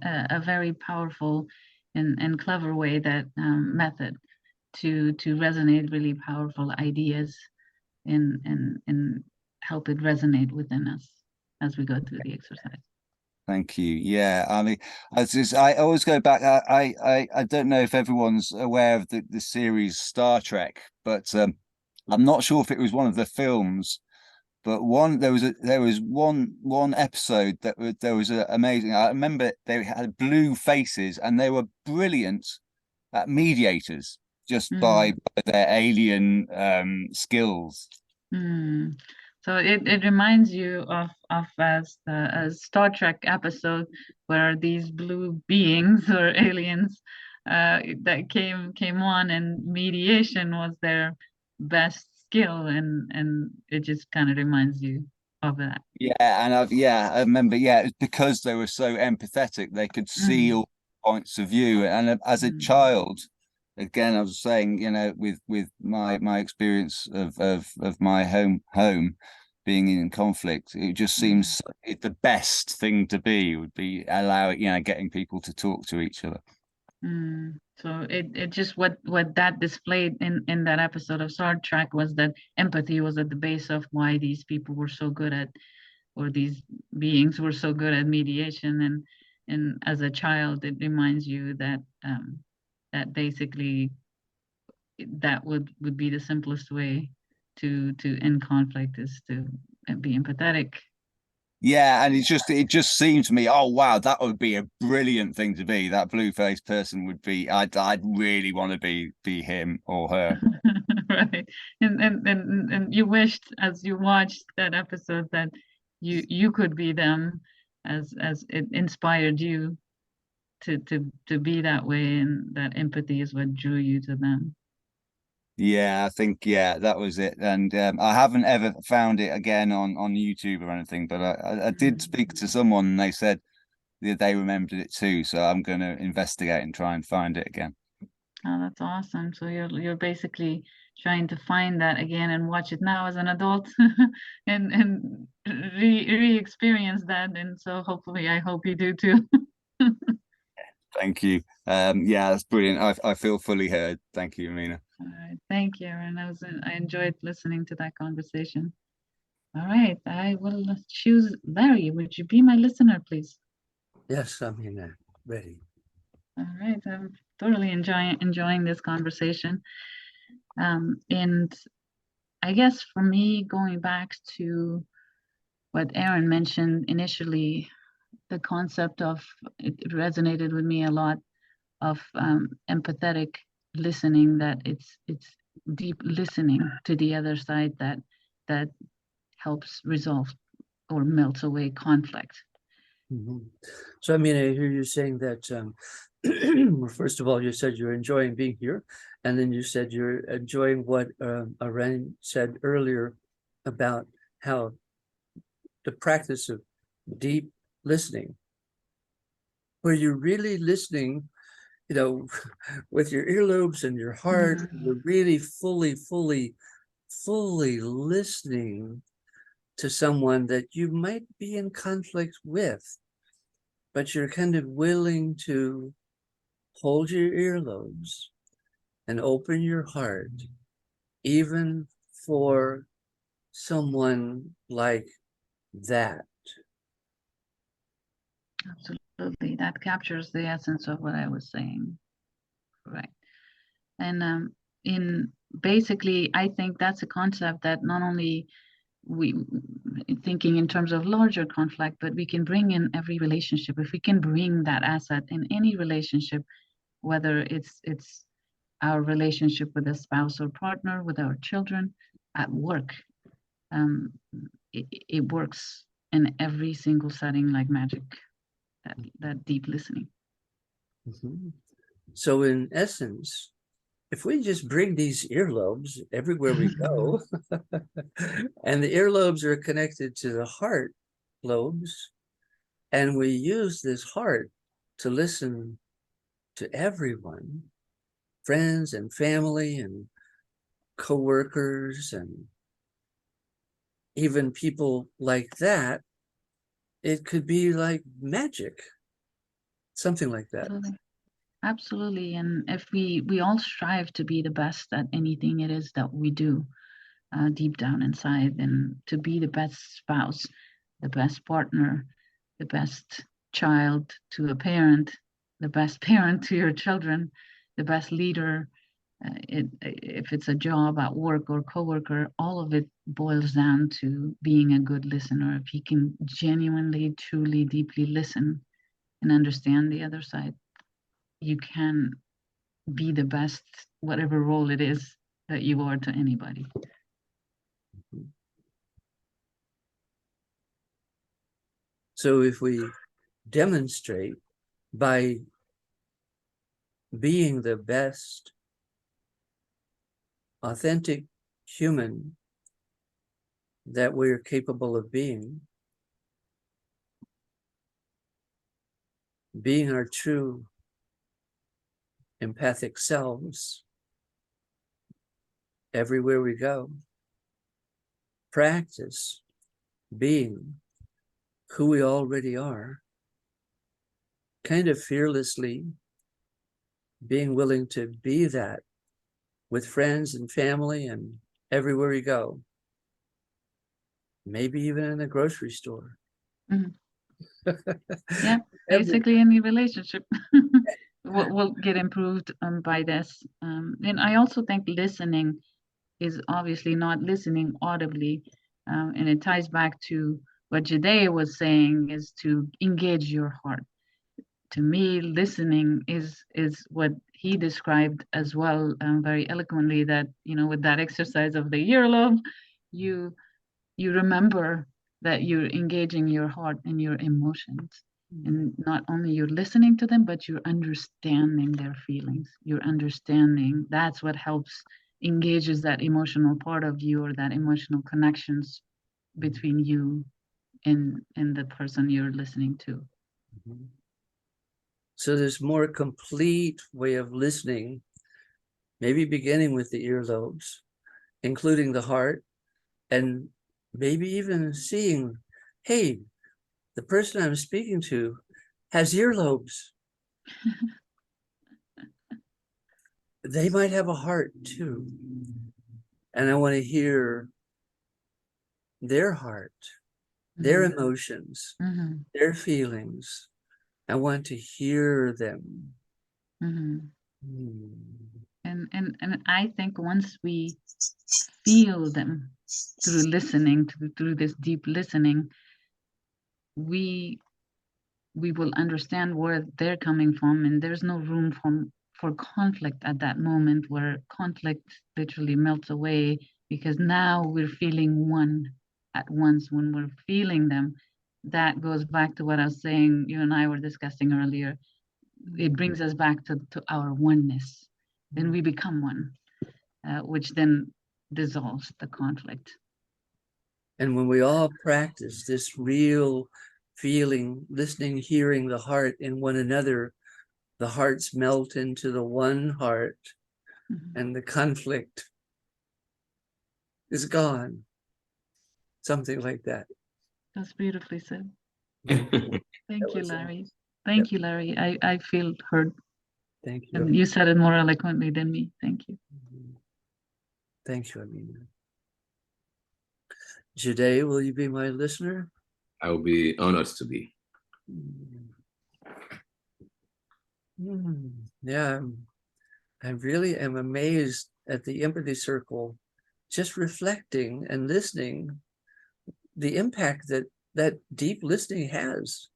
a very powerful and clever way, that method to resonate really powerful ideas and help it resonate within us as we go through the exercise. Thank you. Yeah, I mean, I always go back. I don't know if everyone's aware of the series Star Trek, but I'm not sure if it was one of the films. But there was one episode that there was amazing. I remember they had blue faces, and they were brilliant mediators, just by their alien skills. So it reminds you of a Star Trek episode where these blue beings or aliens that came on, and mediation was their best skill, and it just kind of reminds you of that. Yeah, and I remember, yeah, it's because they were so empathetic, they could see all points of view. And as a child, again, I was saying, you know, with my experience of my home being in conflict, it just seems the best thing to be would be allowing, you know, getting people to talk to each other. So it just what that displayed in that episode of Star Trek was that empathy was at the base of why these people were so good at, or these beings were so good at mediation. And as a child, it reminds you that that basically that would be the simplest way to end conflict, is to be empathetic. Yeah, and it just seemed to me, oh wow, that would be a brilliant thing to be. That blue-faced person would be, I'd really want to be him or her. Right. And you wished, as you watched that episode, that you could be them, as it inspired you to be that way, and that empathy is what drew you to them. Yeah, I think, yeah, that was it. And I haven't ever found it again on YouTube or anything, but I did speak to someone and they said that they remembered it too. So I'm going to investigate and try and find it again. Oh, that's awesome. So you're basically trying to find that again and watch it now as an adult, and re-experience that. And so hopefully, I hope you do too. Thank you. Yeah, that's brilliant. I feel fully heard. Thank you, Amina. All right, thank you, and I enjoyed listening to that conversation. All right, I will choose Larry. Would you be my listener, please? Yes, I'm here, ready. All right, I'm totally enjoying this conversation. And I guess for me, going back to what Aaron mentioned initially, the concept of, it resonated with me a lot, of empathetic listening, that it's deep listening to the other side that helps resolve or melts away conflict. So, I mean, I hear you saying that, well, first of all, you said you're enjoying being here, and then you said you're enjoying what Aaron said earlier about how the practice of deep listening, where you're really listening, you know, with your earlobes and your heart, you're really fully listening to someone that you might be in conflict with, but you're kind of willing to hold your earlobes and open your heart, even for someone like that. Absolutely, that captures the essence of what I was saying. Right. And in basically, I think that's a concept that not only we thinking in terms of larger conflict, but we can bring in every relationship. If we can bring that asset in any relationship, whether it's our relationship with a spouse or partner, with our children, at work, it works in every single setting like magic, that deep listening. So in essence, if we just bring these earlobes everywhere we go, and the earlobes are connected to the heart lobes, and we use this heart to listen to everyone, friends and family and co-workers and even people like that, it could be like magic, something like that. Absolutely. And if we all strive to be the best at anything it is that we do, deep down inside, and to be the best spouse, the best partner, the best child to a parent, the best parent to your children, the best leader, if it's a job at work or coworker, all of it boils down to being a good listener. If you can genuinely, truly, deeply listen and understand the other side, you can be the best, whatever role it is that you are to anybody. So if we demonstrate by being the best, authentic human that we're capable of being our true empathic selves everywhere we go. Practice being who we already are, kind of fearlessly being willing to be that with friends and family and everywhere we go. Maybe even in the grocery store. Mhm. Yeah, basically any relationship will get improved by this. And I also think listening is obviously not listening audibly, and it ties back to what Judea was saying, is to engage your heart. To me, listening is what he described as well, very eloquently, that, you know, with that exercise of the earlobe, you remember that you're engaging your heart and your emotions. And not only you're listening to them, but you're understanding their feelings. You're understanding. That's what helps engages that emotional part of you, or that emotional connections between you and the person you're listening to. So there's more complete way of listening, maybe beginning with the earlobes, including the heart, and maybe even seeing, hey, the person I'm speaking to has earlobes. They might have a heart too. And I want to hear their heart, their emotions, their feelings. I want to hear them. And I think once we feel them through listening, through this deep listening, we will understand where they're coming from, and there's no room for conflict at that moment, where conflict literally melts away, because now we're feeling one at once. When we're feeling them, that goes back to what I was saying, you and I were discussing earlier. It brings us back to our oneness. Then we become one, which then dissolves the conflict. And when we all practice this real feeling, listening, hearing the heart in one another, the hearts melt into the one heart, and the conflict is gone. Something like that. That's beautifully said. Thank you, Larry. Thank you, Larry. I feel heard. Thank you. And you said it more eloquently than me. Thank you. Thank you, Amina. Jade, will you be my listener? I will be honored to be. Yeah, I really am amazed at the empathy circle, just reflecting and listening, the impact that deep listening has.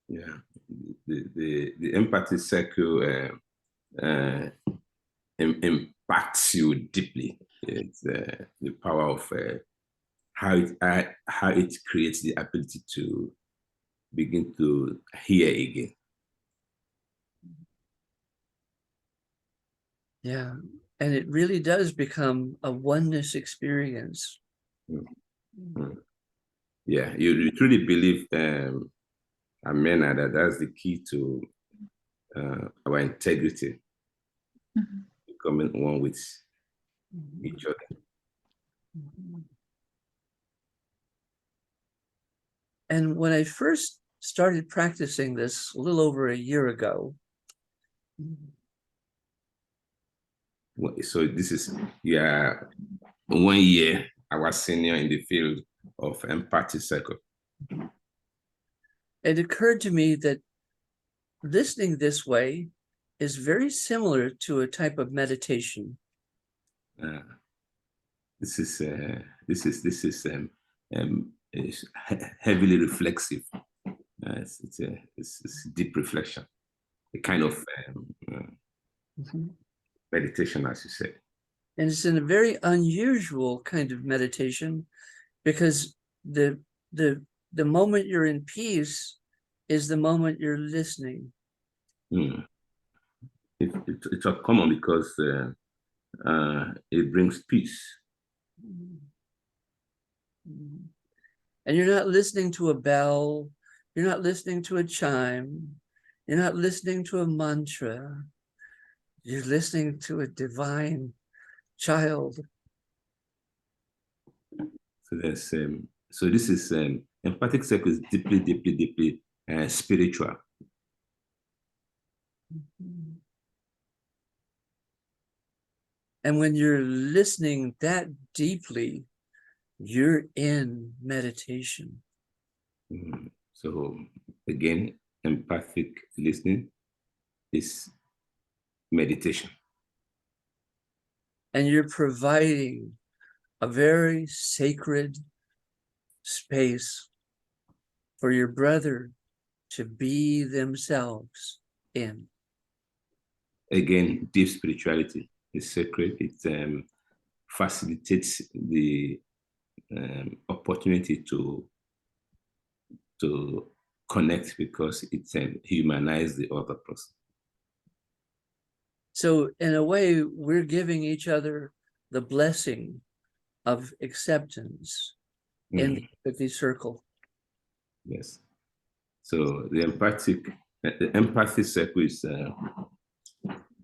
Yeah, the empathy circle impacts you deeply. It's the power of how it creates the ability to begin to hear again. Yeah, and it really does become a oneness experience. Yeah, you truly believe, Amena, that that's the key to our integrity, becoming one with each other. And when I first started practicing this a little over a year ago. So this is, 1 year, our senior in the field of empathy circle. It occurred to me that listening this way is very similar to a type of meditation. This is heavily reflexive. It's deep reflection, a kind of meditation, as you said. And it's in a very unusual kind of meditation, because the moment you're in peace is the moment you're listening. It's common because it brings peace. And you're not listening to a bell, you're not listening to a chime, you're not listening to a mantra, you're listening to a divine child. So there's so this is empathic circle is deeply, deeply, deeply spiritual. And when you're listening that deeply, you're in meditation. So again, empathic listening is meditation. And you're providing a very sacred space for your brother to be themselves in. Again, deep spirituality is sacred. It facilitates the opportunity to connect because it humanizes the other person. So in a way, we're giving each other the blessing of acceptance in the empathy circle. Yes. So the empathy circle is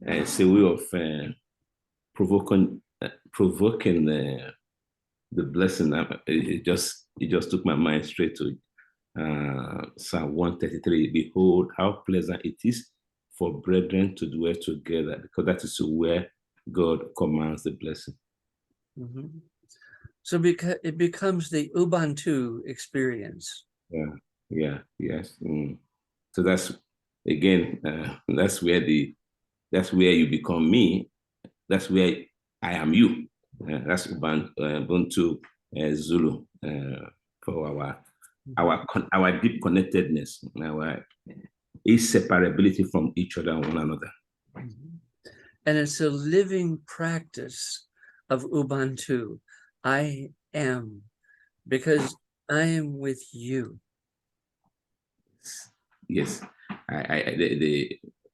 it's a way of provoking the blessing. It just took my mind straight to Psalm 133. Behold, how pleasant it is for brethren to dwell together, because that is where God commands the blessing. Mm-hmm. So because it becomes the Ubuntu experience. Yes. So that's again, that's where you become me. That's where I am you. That's Ubuntu Zulu for our deep connectedness, our inseparability from each other and one another. Mm-hmm. And it's a living practice of Ubuntu. I am, because I am with you. Yes,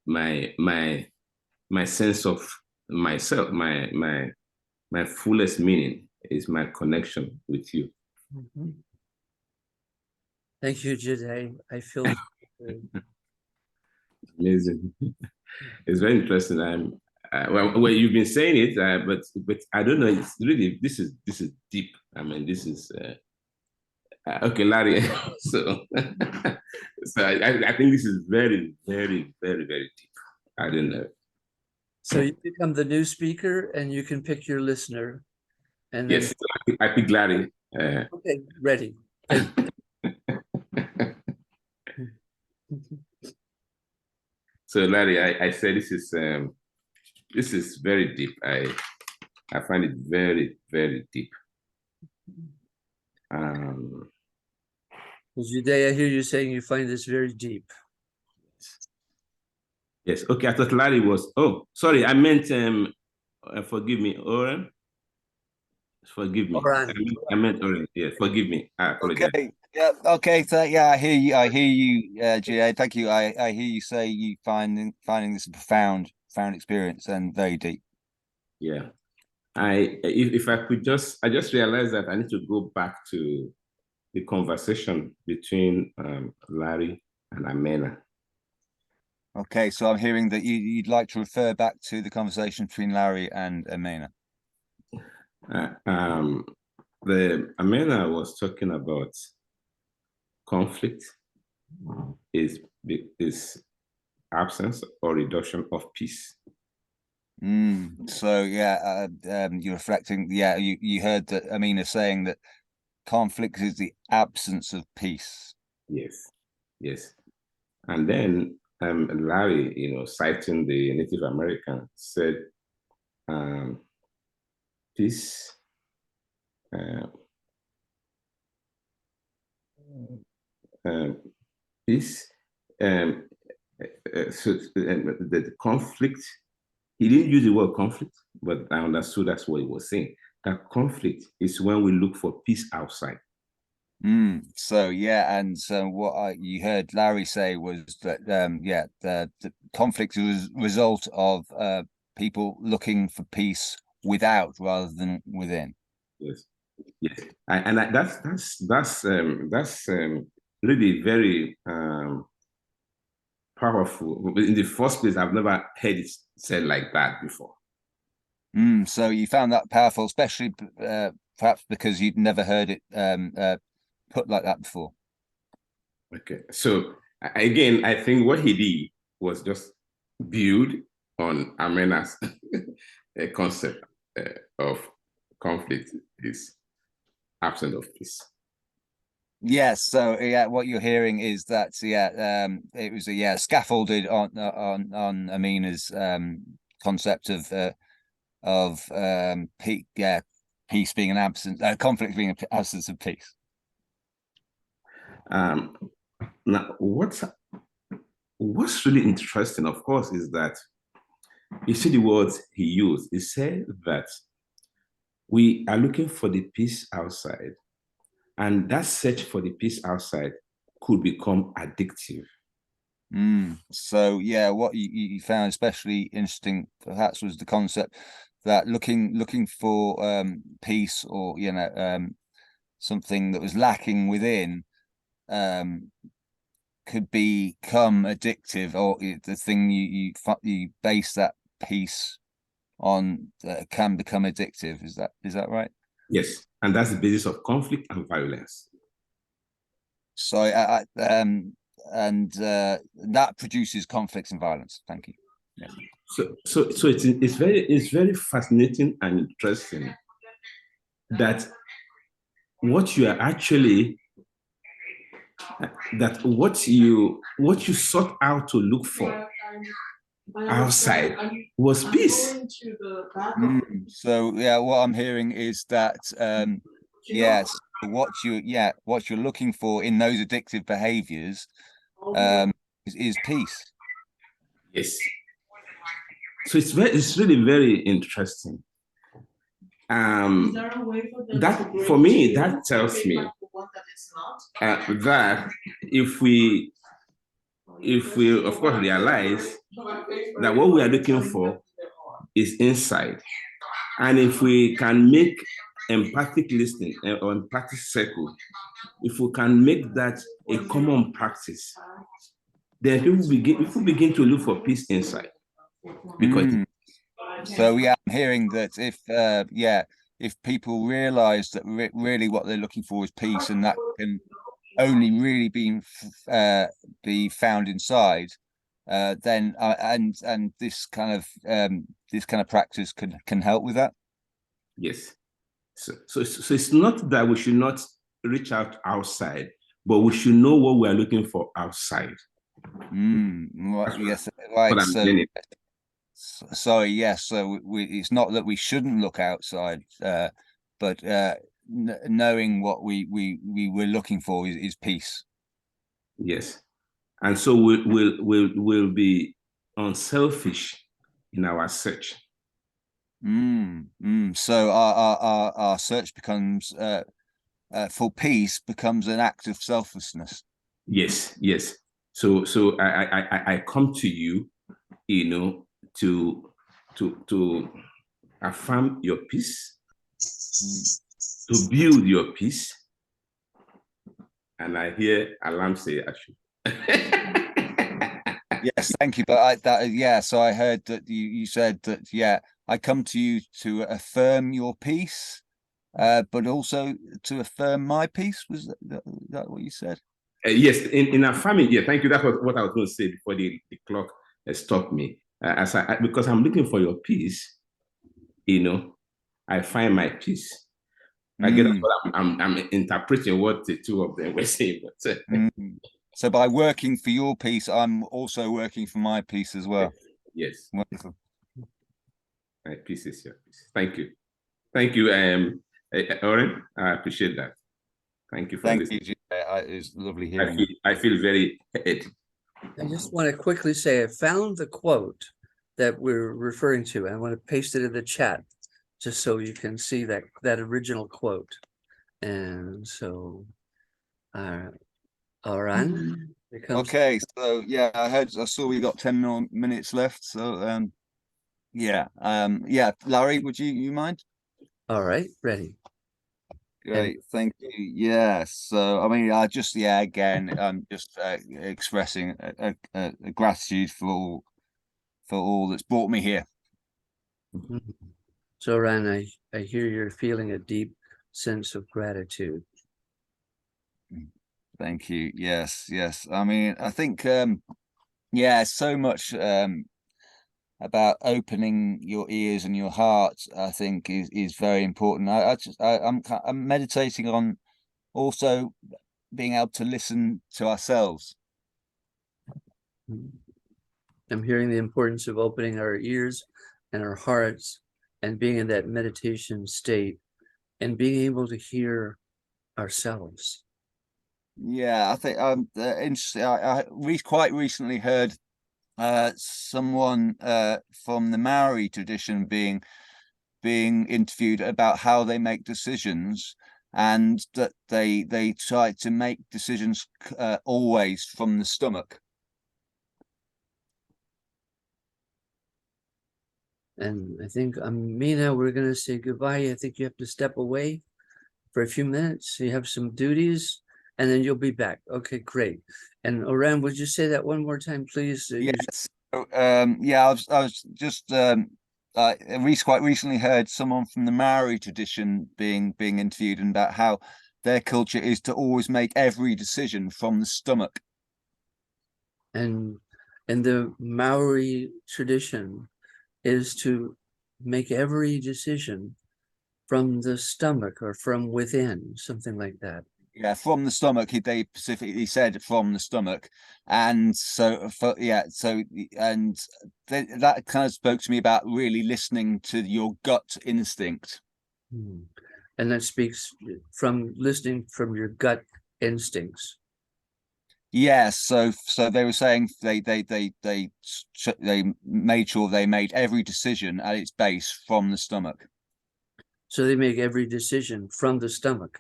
my sense of myself, my fullest meaning is my connection with you. Mm-hmm. Thank you, Jide. I feel good. Amazing. It's very interesting. Well, you've been saying it, but I don't know. It's really this is deep. I mean, this is okay, Larry. So, I think this is very, very, very, very deep. I don't know. So you become the new speaker, and you can pick your listener. And then, yes, I pick Larry. Okay, ready. So, Larry, I said this is very deep. I find it very, very deep. Jide, I hear you saying you find this very deep. Yes. Okay. I thought Larry was. Oh, sorry. I meant. Forgive me, Oren. Forgive me. Oran. I meant Oren. Yeah. Forgive me. I apologize. Okay. Yeah. Okay. So yeah, I hear you. I hear you, GA. Thank you. I hear you say you finding this a profound experience and very deep. Yeah. If I could I just realized that I need to go back to the conversation between Larry and Amena. Okay, so I'm hearing that you'd like to refer back to the conversation between Larry and Amena. The Amena was talking about conflict is absence or reduction of peace. So yeah, you're reflecting. Yeah, you heard that Amena saying that conflict is the absence of peace. Yes, and then Larry, citing the Native American, said, peace. Peace. So the conflict. He didn't use the word conflict, but I understood that's what he was saying. That conflict is when we look for peace outside. So yeah, and so what you heard Larry say was that the conflict was a result of people looking for peace without rather than within. Yes, yes, that's really very powerful. In the first place, I've never heard it said like that before. So you found that powerful, especially perhaps because you'd never heard it put like that before. Okay, so again, I think what he did was just build on Amena's concept of conflict is absence of peace. Yes, so yeah, what you're hearing is that it was scaffolded on Amina's concept of peace being an absence, conflict being an absence of peace. Now, what's really interesting, of course, is that you see the words he used. He said that we are looking for the peace outside, and that search for the peace outside could become addictive. So yeah, what you found especially interesting perhaps was the concept that looking for peace, or something that was lacking within could become addictive, or the thing you base that peace on can become addictive. Is that right? Yes, and that's the basis of conflict and violence. So and that produces conflicts and violence. Thank you. Yeah. So it's very fascinating and interesting that what you are actually what you sought out to look for outside was peace. So yeah, what I'm hearing is that yes, what you're looking for in those addictive behaviors is peace. Yes. So it's really very interesting. That for me, that tells me that if we of course realize that what we are looking for is inside, and if we can make empathic listening or empathic circle, if we can make that a common practice, then people begin to look for peace inside. Because so yeah, I'm hearing that if people realize that really what they're looking for is peace, and that can only really be found inside, then and this kind of practice can help with that. Yes. So it's not that we should not reach out outside, but we should know what we are looking for outside. Yes, right. So yes, so it's not that we shouldn't look outside, but knowing what we were looking for is peace. Yes, and so we'll be unselfish in our search. So our search becomes for peace becomes an act of selflessness. Yes. So I come to you, to affirm your peace, to build your peace, and I hear alarm say action. Yes, thank you. But so I heard that you said that I come to you to affirm your peace, but also to affirm my peace. Was that what you said? Yes, in affirming, thank you. That's what I was going to say before the clock stopped me. Because I'm looking for your peace, I find my peace. I guess I'm interpreting what the two of them were saying. But, so by working for your peace, I'm also working for my peace as well. Yes. Wonderful. My peace is your peace. Thank you. Thank you, Oren. I appreciate that. Thank you for listening. You. It's lovely hearing. I feel very happy. I just want to quickly say I found the quote that we're referring to. I want to paste it in the chat just so you can see that original quote. And so, all right. Okay, so I saw we got 10 more minutes left. So Yeah. Yeah. Larry, would you mind? All right, ready. Great, thank you. Yeah, so I mean, again, I'm just expressing a gratitude for all that's brought me here. Mhm. So, Ryan, I hear you're feeling a deep sense of gratitude. Thank you. Yes, yes. I mean, I think yeah, so much about opening your ears and your heart, I think is very important. I'm meditating on also being able to listen to ourselves. Mhm. I'm hearing the importance of opening our ears and our hearts and being in that meditation state and being able to hear ourselves. Yeah, I think interesting. Quite recently heard someone from the Maori tradition being interviewed about how they make decisions, and that they try to make decisions always from the stomach. And I think, Mina, we're going to say goodbye. I think you have to step away for a few minutes. You have some duties, and then you'll be back. Okay, great. And Oran, would you say that one more time, please? Yes. Yeah, I was just quite recently heard someone from the Maori tradition being interviewed, and about how their culture is to always make every decision from the stomach. And the Maori tradition is to make every decision from the stomach or from within, something like that. Yeah, from the stomach. They specifically said from the stomach, and so that kind of spoke to me about really listening to your gut instinct. Hmm. And that speaks from listening from your gut instincts. Yes, so they were saying they made sure they made every decision at its base from the stomach. So they make every decision from the stomach.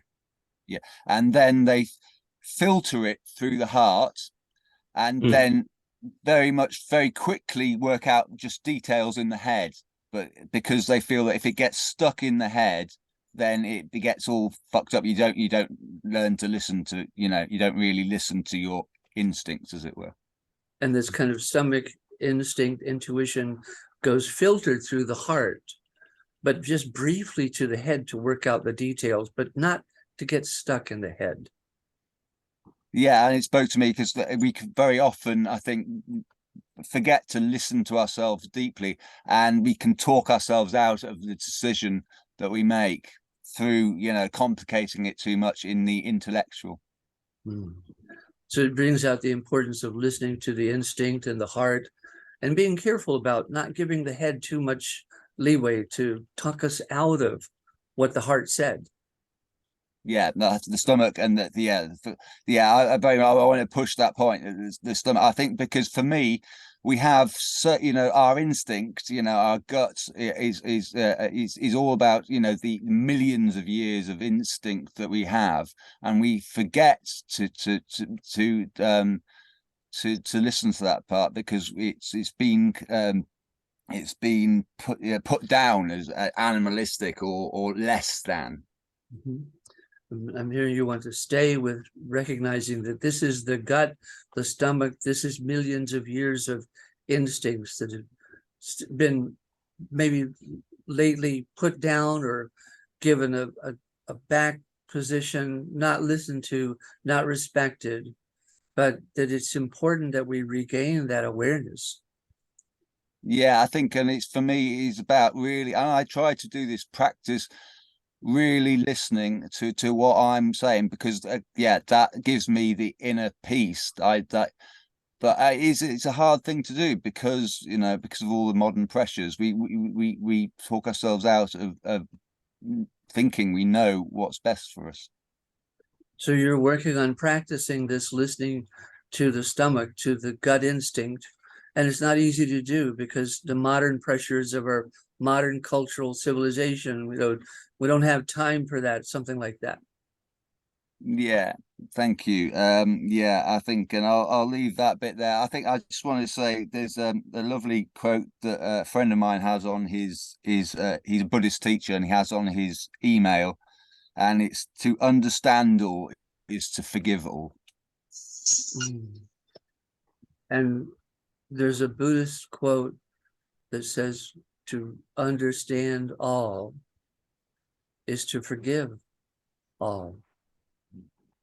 Yeah, and then they filter it through the heart, and then very quickly work out just details in the head. But because they feel that if it gets stuck in the head, then it gets all fucked up. You don't learn to listen to, you don't really listen to your instincts, as it were. And this kind of stomach instinct, intuition goes filtered through the heart, but just briefly to the head to work out the details, but not to get stuck in the head. Yeah, and it spoke to me because we very often, I think, forget to listen to ourselves deeply, and we can talk ourselves out of the decision that we make through, complicating it too much in the intellectual. So it brings out the importance of listening to the instinct and the heart, and being careful about not giving the head too much leeway to talk us out of what the heart said. Yeah, the stomach and I want to push that point. The stomach, I think, because for me, we have our instinct, our guts is all about the millions of years of instinct that we have, and we forget to listen to that part because it's been put down as animalistic or less than. Mm-hmm. I'm hearing you want to stay with recognizing that this is the gut, the stomach, this is millions of years of instincts that have been maybe lately put down or given a back position, not listened to, not respected, but that it's important that we regain that awareness. Yeah, I think, and it's for me, is about really, and I try to do this practice, really listening to what I'm saying, because that gives me the inner peace. But it's a hard thing to do because of all the modern pressures. We talk ourselves out of thinking we know what's best for us. So you're working on practicing this listening to the stomach, to the gut instinct. And it's not easy to do because the modern pressures of our modern cultural civilization, we don't have time for that, something like that. Yeah, Thank you. Yeah, I think, and I'll leave that bit there. I think I just want to say there's a lovely quote that a friend of mine has on his he's a Buddhist teacher, and he has on his email, and it's to understand all is to forgive all. And there's a Buddhist quote that says to understand all is to forgive all.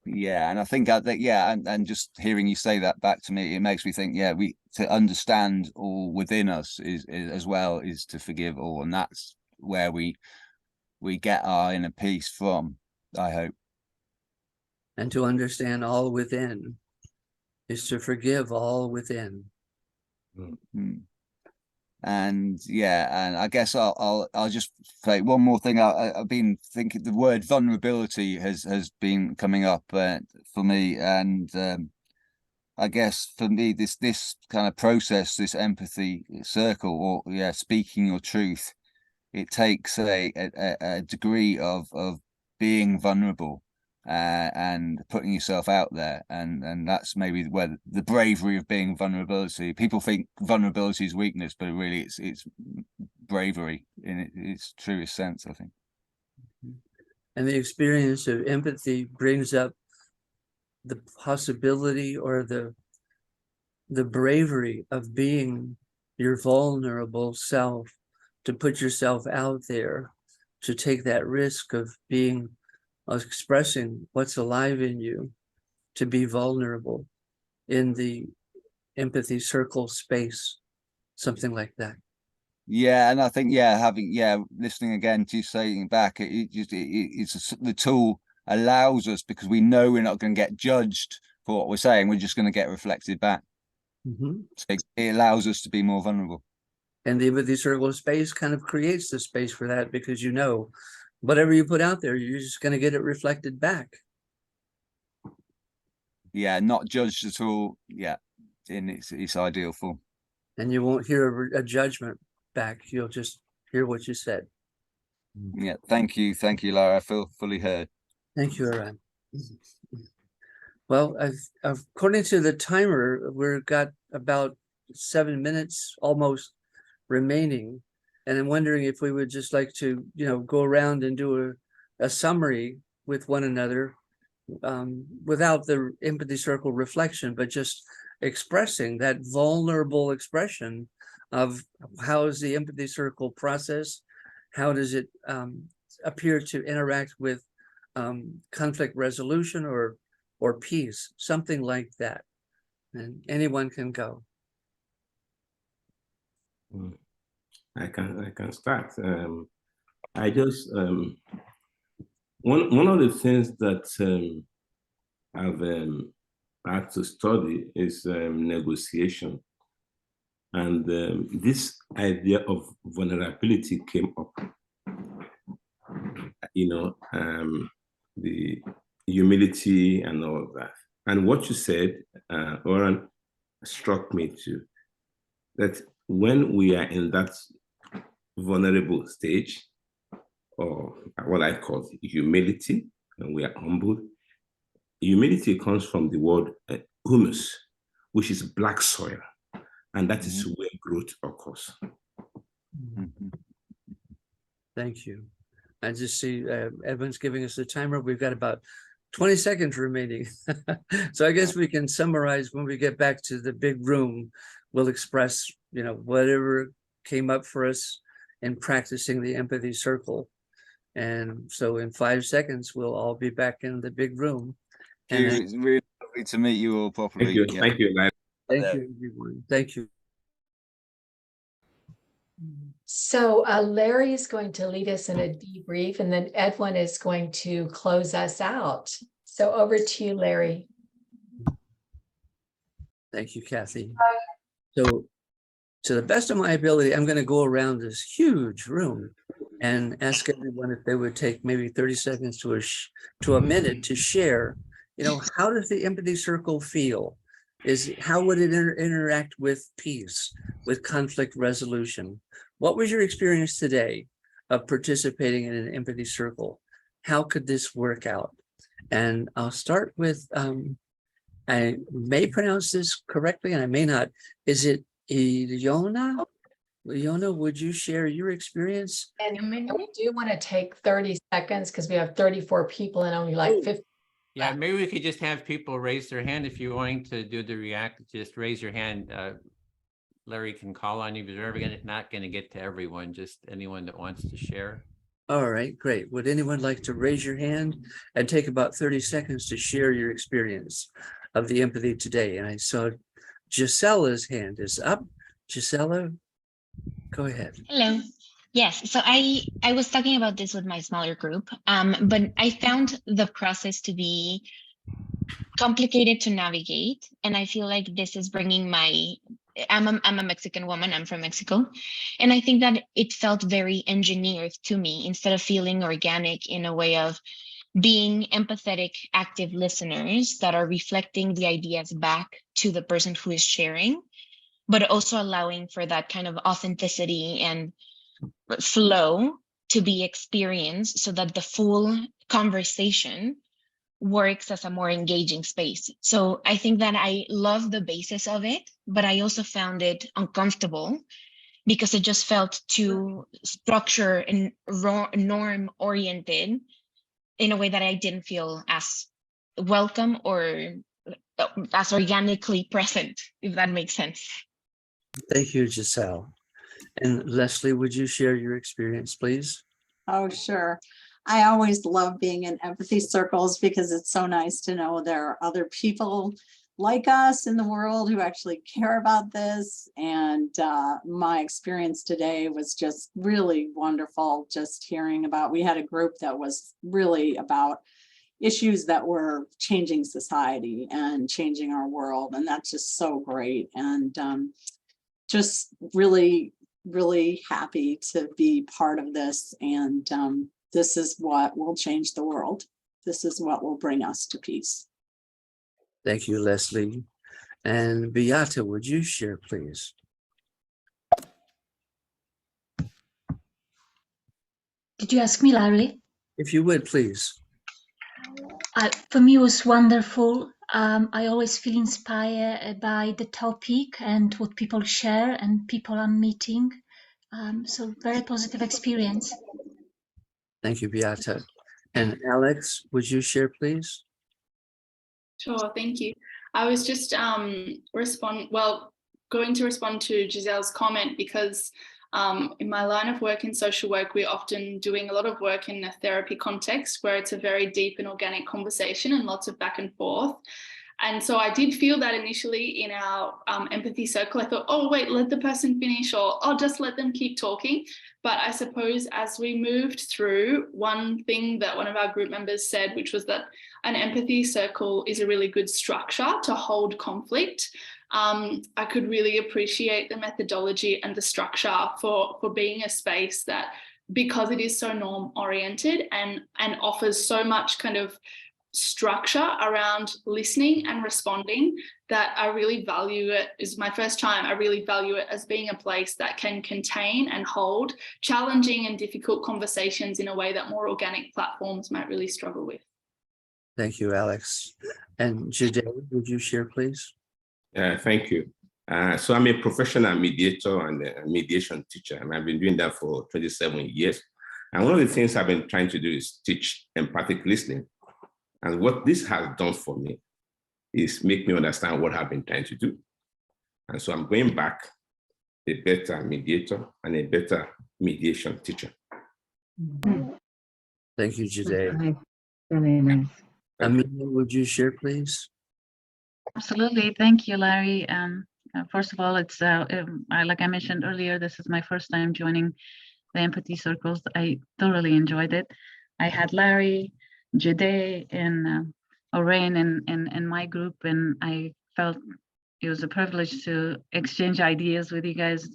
Yeah, and I think that yeah, and just hearing you say that back to me, it makes me think, yeah, we to understand all within us is as well is to forgive all, and that's where we get our inner peace from, I hope. And to understand all within is to forgive all within. Mm. And yeah, and I guess I'll just say one more thing. I've been thinking the word vulnerability has been coming up for me, and I guess for me this kind of process, this empathy circle, or yeah, speaking your truth, it takes a degree of being vulnerable and putting yourself out there, and that's maybe where the bravery of being vulnerability. People think vulnerability is weakness, but really it's bravery in its truest sense, I think. And the experience of empathy brings up the possibility or the bravery of being your vulnerable self, to put yourself out there, to take that risk of being expressing what's alive in you, to be vulnerable in the empathy circle space, something like that. Yeah, and I think listening again to you saying back, the tool allows us, because we know we're not going to get judged for what we're saying, we're just going to get reflected back. So it allows us to be more vulnerable. And the empathy circle space kind of creates the space for that, because you know, whatever you put out there, you're just going to get it reflected back. Yeah, not judged at all. Yeah, in its ideal form. And you won't hear a judgment back. You'll just hear what you said. Yeah, thank you, Lara. I feel fully heard. Thank you, Aran. Well, according to the timer, we've got about 7 minutes almost remaining, and I'm wondering if we would just like to, go around and do a summary with one another, without the empathy circle reflection, but just expressing that vulnerable expression of how is the empathy circle process, how does it appear to interact with conflict resolution or peace, something like that. And anyone can go. I can start. I just one of the things that I've had to study is negotiation, and this idea of vulnerability came up. The humility and all of that. And what you said, Oran, struck me too. That when we are in that vulnerable stage, or what I call humility, and we are humbled, humility comes from the word humus, which is black soil, and that is where growth occurs. Thank you. I just see Edwin's giving us the timer. We've got about 20 seconds remaining. So I guess we can summarize when we get back to the big room. We'll express, whatever came up for us in practicing the empathy circle. And so in 5 seconds, we'll all be back in the big room. And it's really lovely to meet you all properly. Thank you. Yeah. Thank you. Thank you, everyone. Thank you. So Larry is going to lead us in a debrief, and then Edwin is going to close us out. So over to you, Larry. Thank you, Kathy. So to the best of my ability, I'm going to go around this huge room and ask everyone if they would take maybe 30 seconds to a minute to share, how does the empathy circle feel? How would it interact with peace, with conflict resolution? What was your experience today of participating in an empathy circle? How could this work out? And I'll start with, I may pronounce this correctly and I may not. Is it Ileona? Ileona, would you share your experience? And we do want to take 30 seconds because we have 34 people and only like 50. Yeah, maybe we could just have people raise their hand if you're wanting to do the react. Just raise your hand. Larry can call on you, but we're not going to get to everyone. Just anyone that wants to share. All right, great. Would anyone like to raise your hand and take about 30 seconds to share your experience of the empathy today? And I saw Gisella's hand is up. Gisela, go ahead. Hello. Yes, so I was talking about this with my smaller group, but I found the process to be complicated to navigate, and I feel like this is bringing my. I'm a Mexican woman. I'm from Mexico, and I think that it felt very engineered to me instead of feeling organic in a way of being empathetic, active listeners that are reflecting the ideas back to the person who is sharing, but also allowing for that kind of authenticity and flow to be experienced so that the full conversation works as a more engaging space. So I think that I love the basis of it, but I also found it uncomfortable because it just felt too structure and norm oriented in a way that I didn't feel as welcome or as organically present, if that makes sense. Thank you, Giselle. And Leslie, would you share your experience, please? Oh, sure. I always love being in empathy circles because it's so nice to know there are other people like us in the world who actually care about this. And my experience today was just really wonderful. Just hearing about, we had a group that was really about issues that were changing society and changing our world. And that's just so great. And just really happy to be part of this. And this is what will change the world. This is what will bring us to peace. Thank you, Leslie. And Beata, would you share, please? Did you ask me, Larry? If you would, please. For me, it was wonderful. I always feel inspired by the topic and what people share and people I'm meeting. So very positive experience. Thank you, Beata. And Alex, would you share, please? Sure, thank you. I was just going to respond to Giselle's comment because in my line of work in social work, we're often doing a lot of work in a therapy context where it's a very deep and organic conversation and lots of back and forth. And so I did feel that initially in our empathy circle. I thought, oh, wait, let the person finish, or I'll just let them keep talking. But I suppose as we moved through, one thing that one of our group members said, which was that an empathy circle is a really good structure to hold conflict. I could really appreciate the methodology and the structure for being a space that, because it is so norm oriented and offers so much kind of structure around listening and responding, that I really value it. Is my first time. I really value it as being a place that can contain and hold challenging and difficult conversations in a way that more organic platforms might really struggle with. Thank you, Alex. And Jide, would you share, please? Thank you. So I'm a professional mediator and a mediation teacher, and I've been doing that for 27 years. And one of the things I've been trying to do is teach empathic listening. And what this has done for me is make me understand what I've been trying to do. And so I'm going back a better mediator and a better mediation teacher. Thank you, Jide. Really nice. Amelia, would you share, please? Absolutely. Thank you, Larry. First of all, it's like I mentioned earlier, this is my first time joining the empathy circles. I thoroughly enjoyed it. I had Larry, Jide, and Orain in my group, and I felt it was a privilege to exchange ideas with you guys.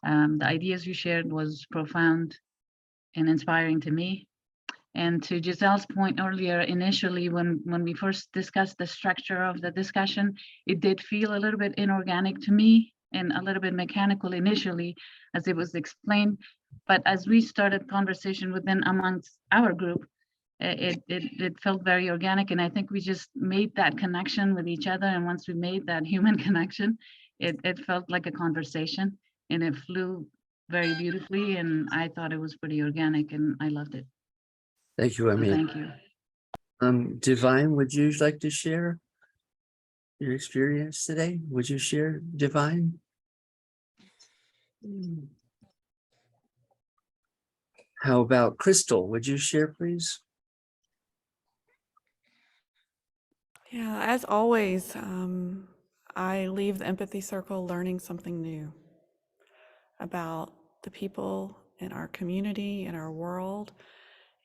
The ideas you shared was profound and inspiring to me. And to Giselle's point earlier, initially, when we first discussed the structure of the discussion, it did feel a little bit inorganic to me and a little bit mechanical initially as it was explained. But as we started conversation within amongst our group, it felt very organic, and I think we just made that connection with each other. And once we made that human connection, it felt like a conversation, and it flew very beautifully. And I thought it was pretty organic, and I loved it. Thank you, So Emmy. thank you. Divine, would you like to share your experience today? Would you share, Divine? How about Crystal? Would you share, please? Yeah, as always, I leave the empathy circle learning something new about the people in our community, in our world.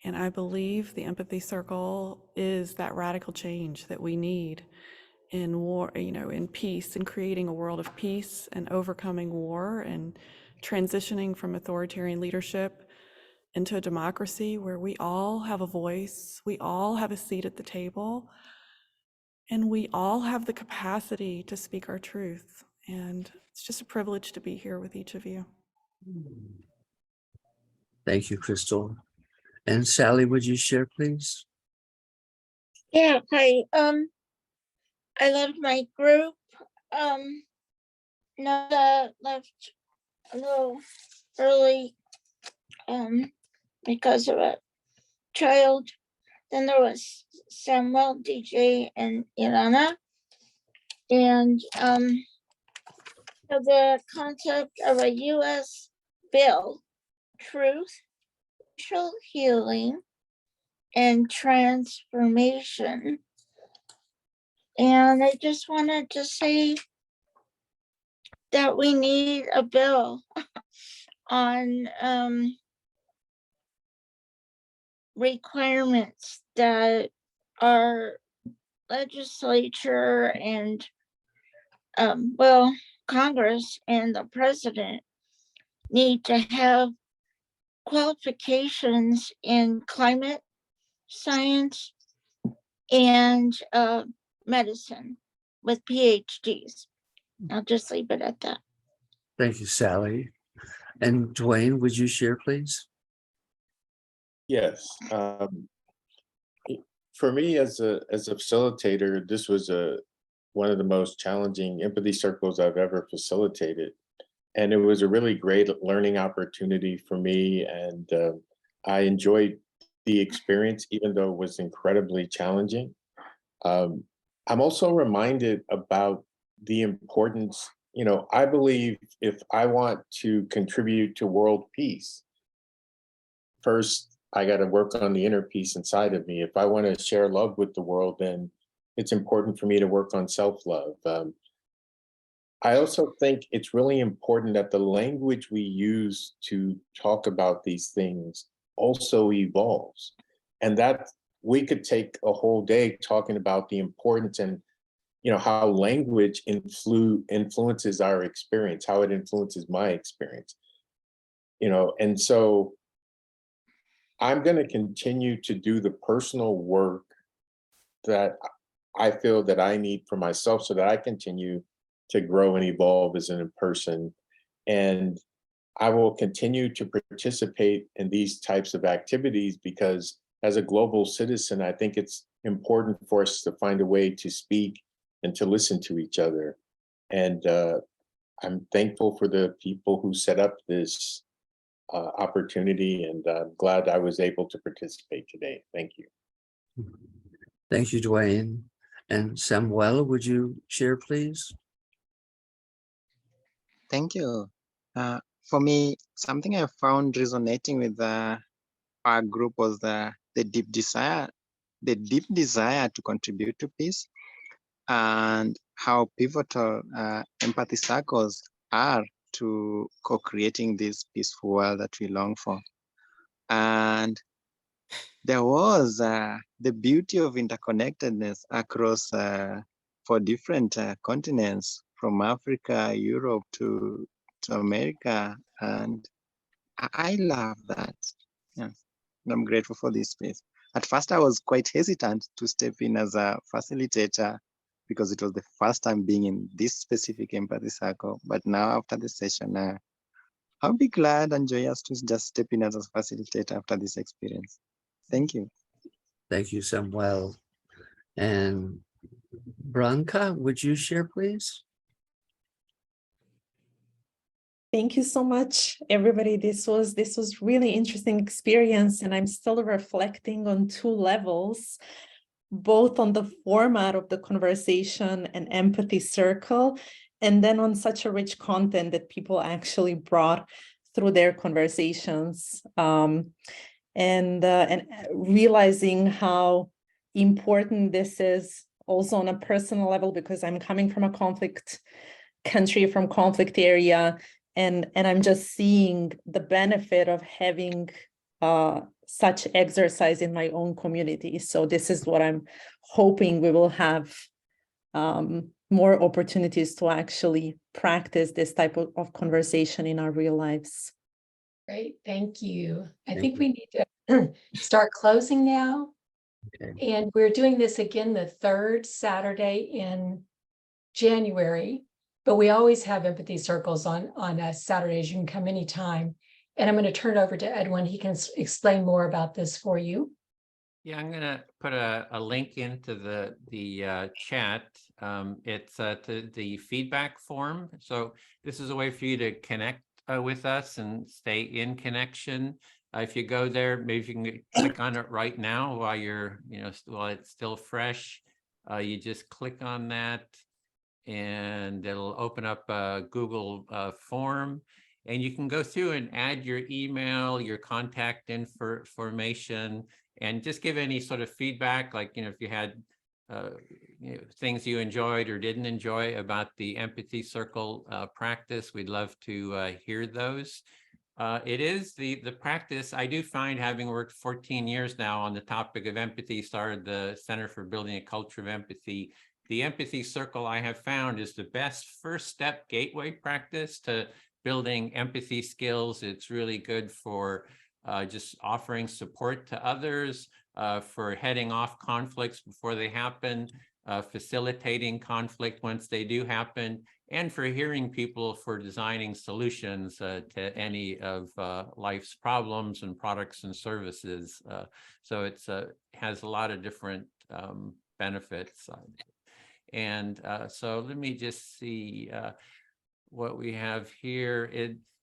And I believe the empathy circle is that radical change that we need in war, in peace, and creating a world of peace and overcoming war and transitioning from authoritarian leadership into a democracy where we all have a voice, we all have a seat at the table, and we all have the capacity to speak our truth. And it's just a privilege to be here with each of you. Thank you, Crystal. And Sally, would you share, please? Yeah, hi. I loved my group. Nada left a little early because of a child. Then there was Samuel, DJ, and Ilana. And the concept of a U.S. bill, truth, social healing, and transformation. And I just wanted to say that we need a bill on requirements that our legislature and Congress and the president need to have qualifications in climate science and medicine with PhDs. I'll just leave it at that. Thank you, Sally. And Dwayne, would you share, please? Yes. For me as a facilitator, this was one of the most challenging empathy circles I've ever facilitated. And it was a really great learning opportunity for me. And I enjoyed the experience, even though it was incredibly challenging. I'm also reminded about the importance, I believe if I want to contribute to world peace, first, I got to work on the inner peace inside of me. If I want to share love with the world, then it's important for me to work on self-love. I also think it's really important that the language we use to talk about these things also evolves. And that we could take a whole day talking about the importance and how language influences our experience, how it influences my experience. And so I'm going to continue to do the personal work that I feel that I need for myself so that I continue to grow and evolve as a person. And I will continue to participate in these types of activities because as a global citizen, I think it's important for us to find a way to speak and to listen to each other. And I'm thankful for the people who set up this opportunity, and I'm glad I was able to participate today. Thank you. Thank you, Dwayne. And Samuel, would you share, please? Thank you. For me, something I found resonating with our group was the deep desire to contribute to peace, and how pivotal empathy circles are to co-creating this peaceful world that we long for. And there was the beauty of interconnectedness across 4 different continents, from Africa, Europe to America. And I love that. Yeah. And I'm grateful for this space. At first, I was quite hesitant to step in as a facilitator because it was the first time being in this specific empathy circle. But now after the session, I'll be glad and joyous to just step in as a facilitator after this experience. Thank you. Thank you, Samuel. And Branka, would you share, please? Thank you so much, everybody. This was really interesting experience, and I'm still reflecting on two levels, both on the format of the conversation and empathy circle, and then on such a rich content that people actually brought through their conversations, and realizing how important this is also on a personal level, because I'm coming from a conflict country, from conflict area. And I'm just seeing the benefit of having such exercise in my own community. So this is what I'm hoping we will have more opportunities to actually practice this type of conversation in our real lives. Great, thank you. I Thank think you. we need to start closing now. Okay. And we're doing this again the third Saturday in January. But we always have empathy circles on Saturdays. You can come anytime. And I'm going to turn it over to Edwin. He can explain more about this for you. Yeah, I'm going to put a link into the chat. It's to the feedback form. So this is a way for you to connect with us and stay in connection. If you go there, maybe you can click on it right now while you're, while it's still fresh. You just click on that, and it'll open up a Google form, and you can go through and add your email, your contact information, and just give any sort of feedback, like, if you had things you enjoyed or didn't enjoy about the empathy circle practice. We'd love to hear those. It is the practice. I do find, having worked 14 years now on the topic of empathy, started the Center for Building a Culture of Empathy. The empathy circle, I have found, is the best first step gateway practice to building empathy skills. It's really good for just offering support to others, for heading off conflicts before they happen, facilitating conflict once they do happen, and for hearing people, for designing solutions to any of life's problems and products and services. So it's has a lot of different benefits. And so let me just see what we have here.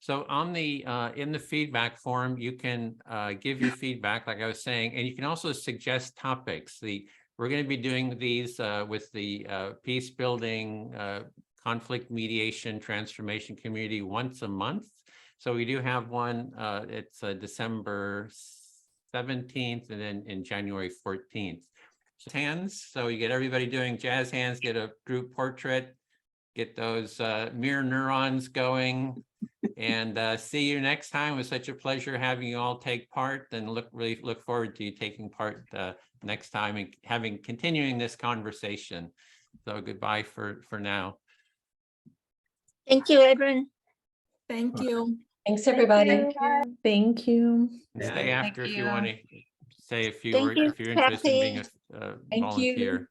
So on the in the feedback form, you can give your feedback, like I was saying, and you can also suggest topics. We're going to be doing these with the peace building, conflict mediation, transformation community once a month. So we do have one. It's December 17th, and then in January 14th. Hands, so you get everybody doing jazz hands, get a group portrait, get those mirror neurons going, and see you next time. It was such a pleasure having you all take part, and really look forward to you taking part next time and continuing this conversation. So goodbye for now. Thank you, Edwin. Thank you. Thanks, everybody. Thank you. Stay after if you want to say a few Thank words, you, if you're interested in being Kathy. a volunteer.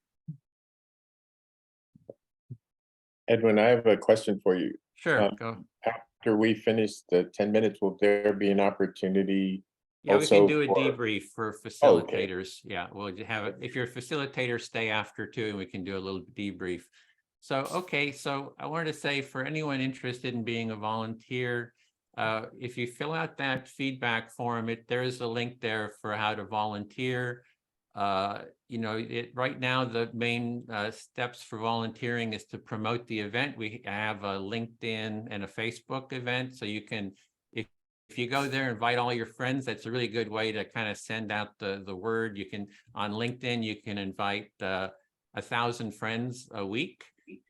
Edwin, I have a question for you. Sure, go. After we finish the 10 minutes, will there be an opportunity? Yeah, we can do a for... debrief for facilitators. Okay. Yeah, we'll have it. If you're a facilitator, stay after too, and we can do a little debrief. So, okay, so I wanted to say, for anyone interested in being a volunteer, if you fill out that feedback form, there is a link there for how to volunteer. Right now, the main steps for volunteering is to promote the event. We have a LinkedIn and a Facebook event, so you can, if you go there, invite all your friends. That's a really good way to kind of send out the word. You can, on LinkedIn, you can invite 1,000 friends a week.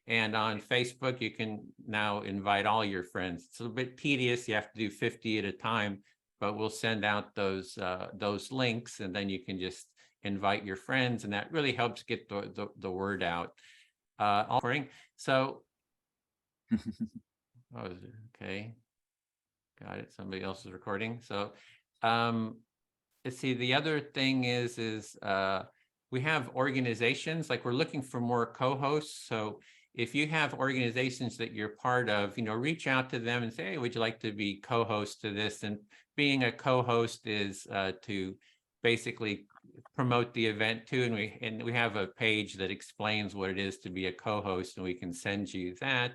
And on Facebook, you can now invite all your friends. It's a bit tedious. You have to do 50 at a time, but we'll send out those links, and then you can just invite your friends, and that really helps get the word out. So, okay, got it. Somebody else is recording. So, let's see. The other thing is we have organizations, like we're looking for more co-hosts. So if you have organizations that you're part of, reach out to them and say, hey, would you like to be co-host to this? And being a co-host is to basically promote the event too, and we have a page that explains what it is to be a co-host, and we can send you that.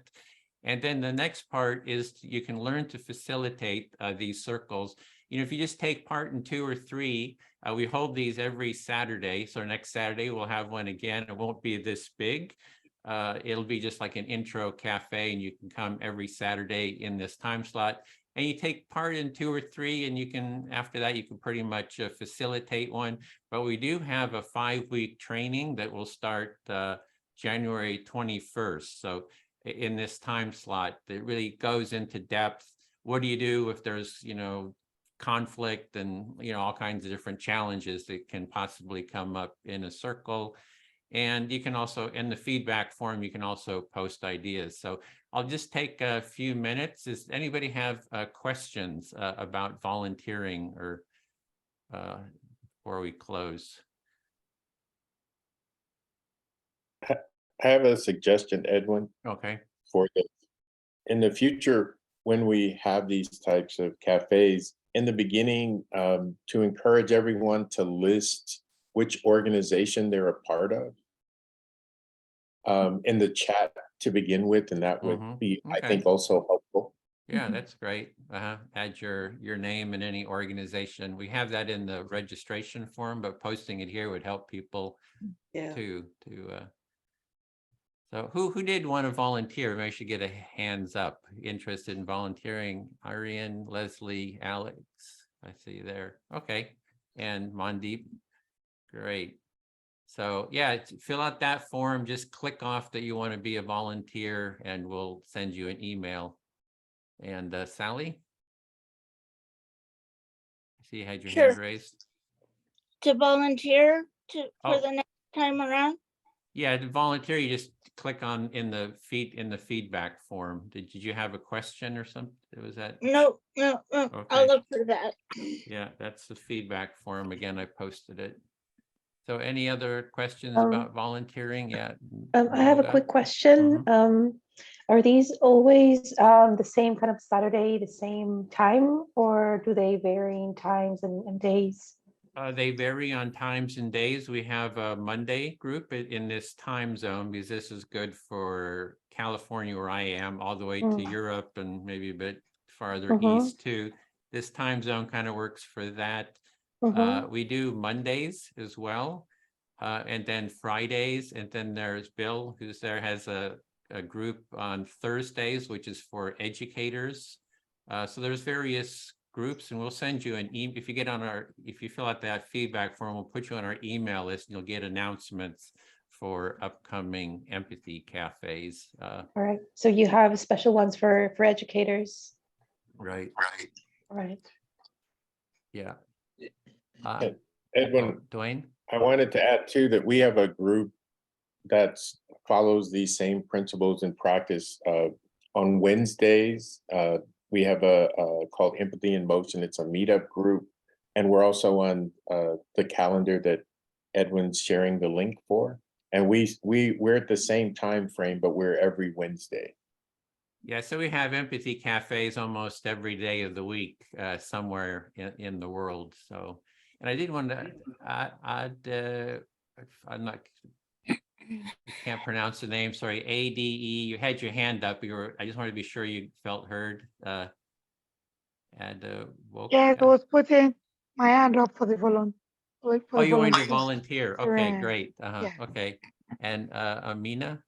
And then the next part is you can learn to facilitate these circles. You know, if you just take part in 2 or 3, we hold these every Saturday. So next Saturday we'll have one again. It won't be this big. It'll be just like an intro cafe, and you can come every Saturday in this time slot. And you take part in 2 or 3, and you can, after that, you can pretty much facilitate one. But we do have a 5-week training that will start January 21st. So in this time slot, that really goes into depth. What do you do if there's, you know, conflict and, you know, all kinds of different challenges that can possibly come up in a circle? And you can also, in the feedback form, you can also post ideas. So I'll just take a few minutes. Does anybody have questions about volunteering or before we close? I have a suggestion, Edwin. Okay. For this. In the future, when we have these types of cafes, in the beginning, to encourage everyone to list which organization they're a part of in the chat to begin with, and that would be, I think, also helpful. Yeah, that's great. Add your name and any organization. We have that in the registration form, but posting it here would help people too. So who did want to volunteer? Maybe I should get a hands up. Interested in volunteering? Ariane, Leslie, Alex. I see you there. Okay. And Mandeep. Great. So yeah, fill out that form. Just click off that you want to be a volunteer, and we'll send you an email. And Sally? I see you had your hand raised. To volunteer for the next time around? Yeah, to volunteer, you just click on in the feedback form. Did you have a question or something? Was that? No. Okay. I'll look for that. Yeah, that's the feedback form. Again, I posted it. So any other questions about volunteering? Yeah. I have a quick question. Are these always the same kind of Saturday, the same time, or do they vary in times and days? They vary on times and days. We have a Monday group in this time zone, because this is good for California, where I am, all the way to Europe and maybe a bit farther east too. This time zone kind of works for that. We do Mondays as well, and then Fridays. And then there's Bill, who's there, has a group on Thursdays, which is for educators. So there's various groups, and we'll send you an email. If you fill out that feedback form, we'll put you on our email list, and you'll get announcements for upcoming empathy cafes. All right. So you have special ones for educators. Right. Right. Yeah. Edwin, Dwayne? I wanted to add too that we have a group that follows these same principles in practice. On Wednesdays, we have a called Empathy in Motion. It's a meetup group, and we're also on the calendar that Edwin's sharing the link for. And we're at the same time frame, but we're every Wednesday. Yeah, so we have empathy cafes almost every day of the week somewhere in the world. So, and I did want to add, I'm not, I can't pronounce the name, sorry, ADE, you had your hand up. I just wanted to be sure you felt heard. Yeah, I was putting my hand up for the volunteer. Oh, you wanted to volunteer. Okay, Right. great. Okay. And Amina?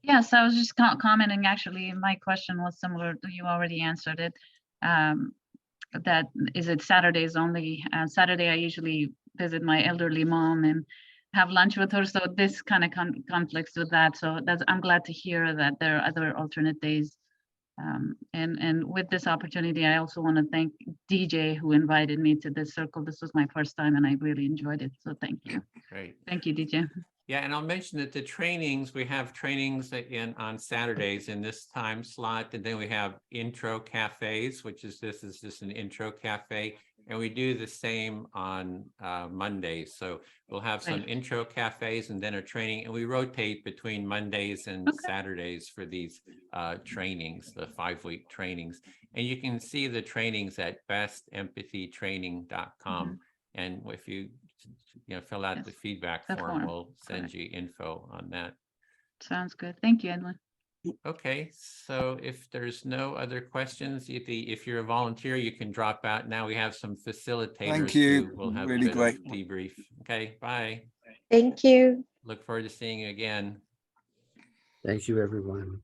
Yes, I was just commenting, actually, my question was similar to, you already answered it. That is it Saturdays only? Saturday, I usually visit my elderly mom and have lunch with her. So this kind of conflicts with that. So I'm glad to hear that there are other alternate days. And with this opportunity, I also want to thank DJ, who invited me to this circle. This was my first time, and I really enjoyed it. So thank you. Great. Thank you, DJ. Yeah, and I'll mention that the trainings, we have trainings on Saturdays in this time slot, and then we have intro cafes, this is just an intro cafe, and we do the same on Mondays. So we'll have some intro cafes and then a training, and we rotate between Mondays and Saturdays for these trainings, the 5-week trainings. And you can see the trainings at bestempathytraining.com. And if you fill out the Yes, feedback the form. form, We'll send correct. you info on that. Sounds good. Thank you, Edwin. Okay, so if there's no other questions, if you're a volunteer, you can drop out. Now we have some facilitators you. who will have Really a bit great. of debrief. Okay, bye. Thank you. Look forward to seeing you again. Thank you, everyone.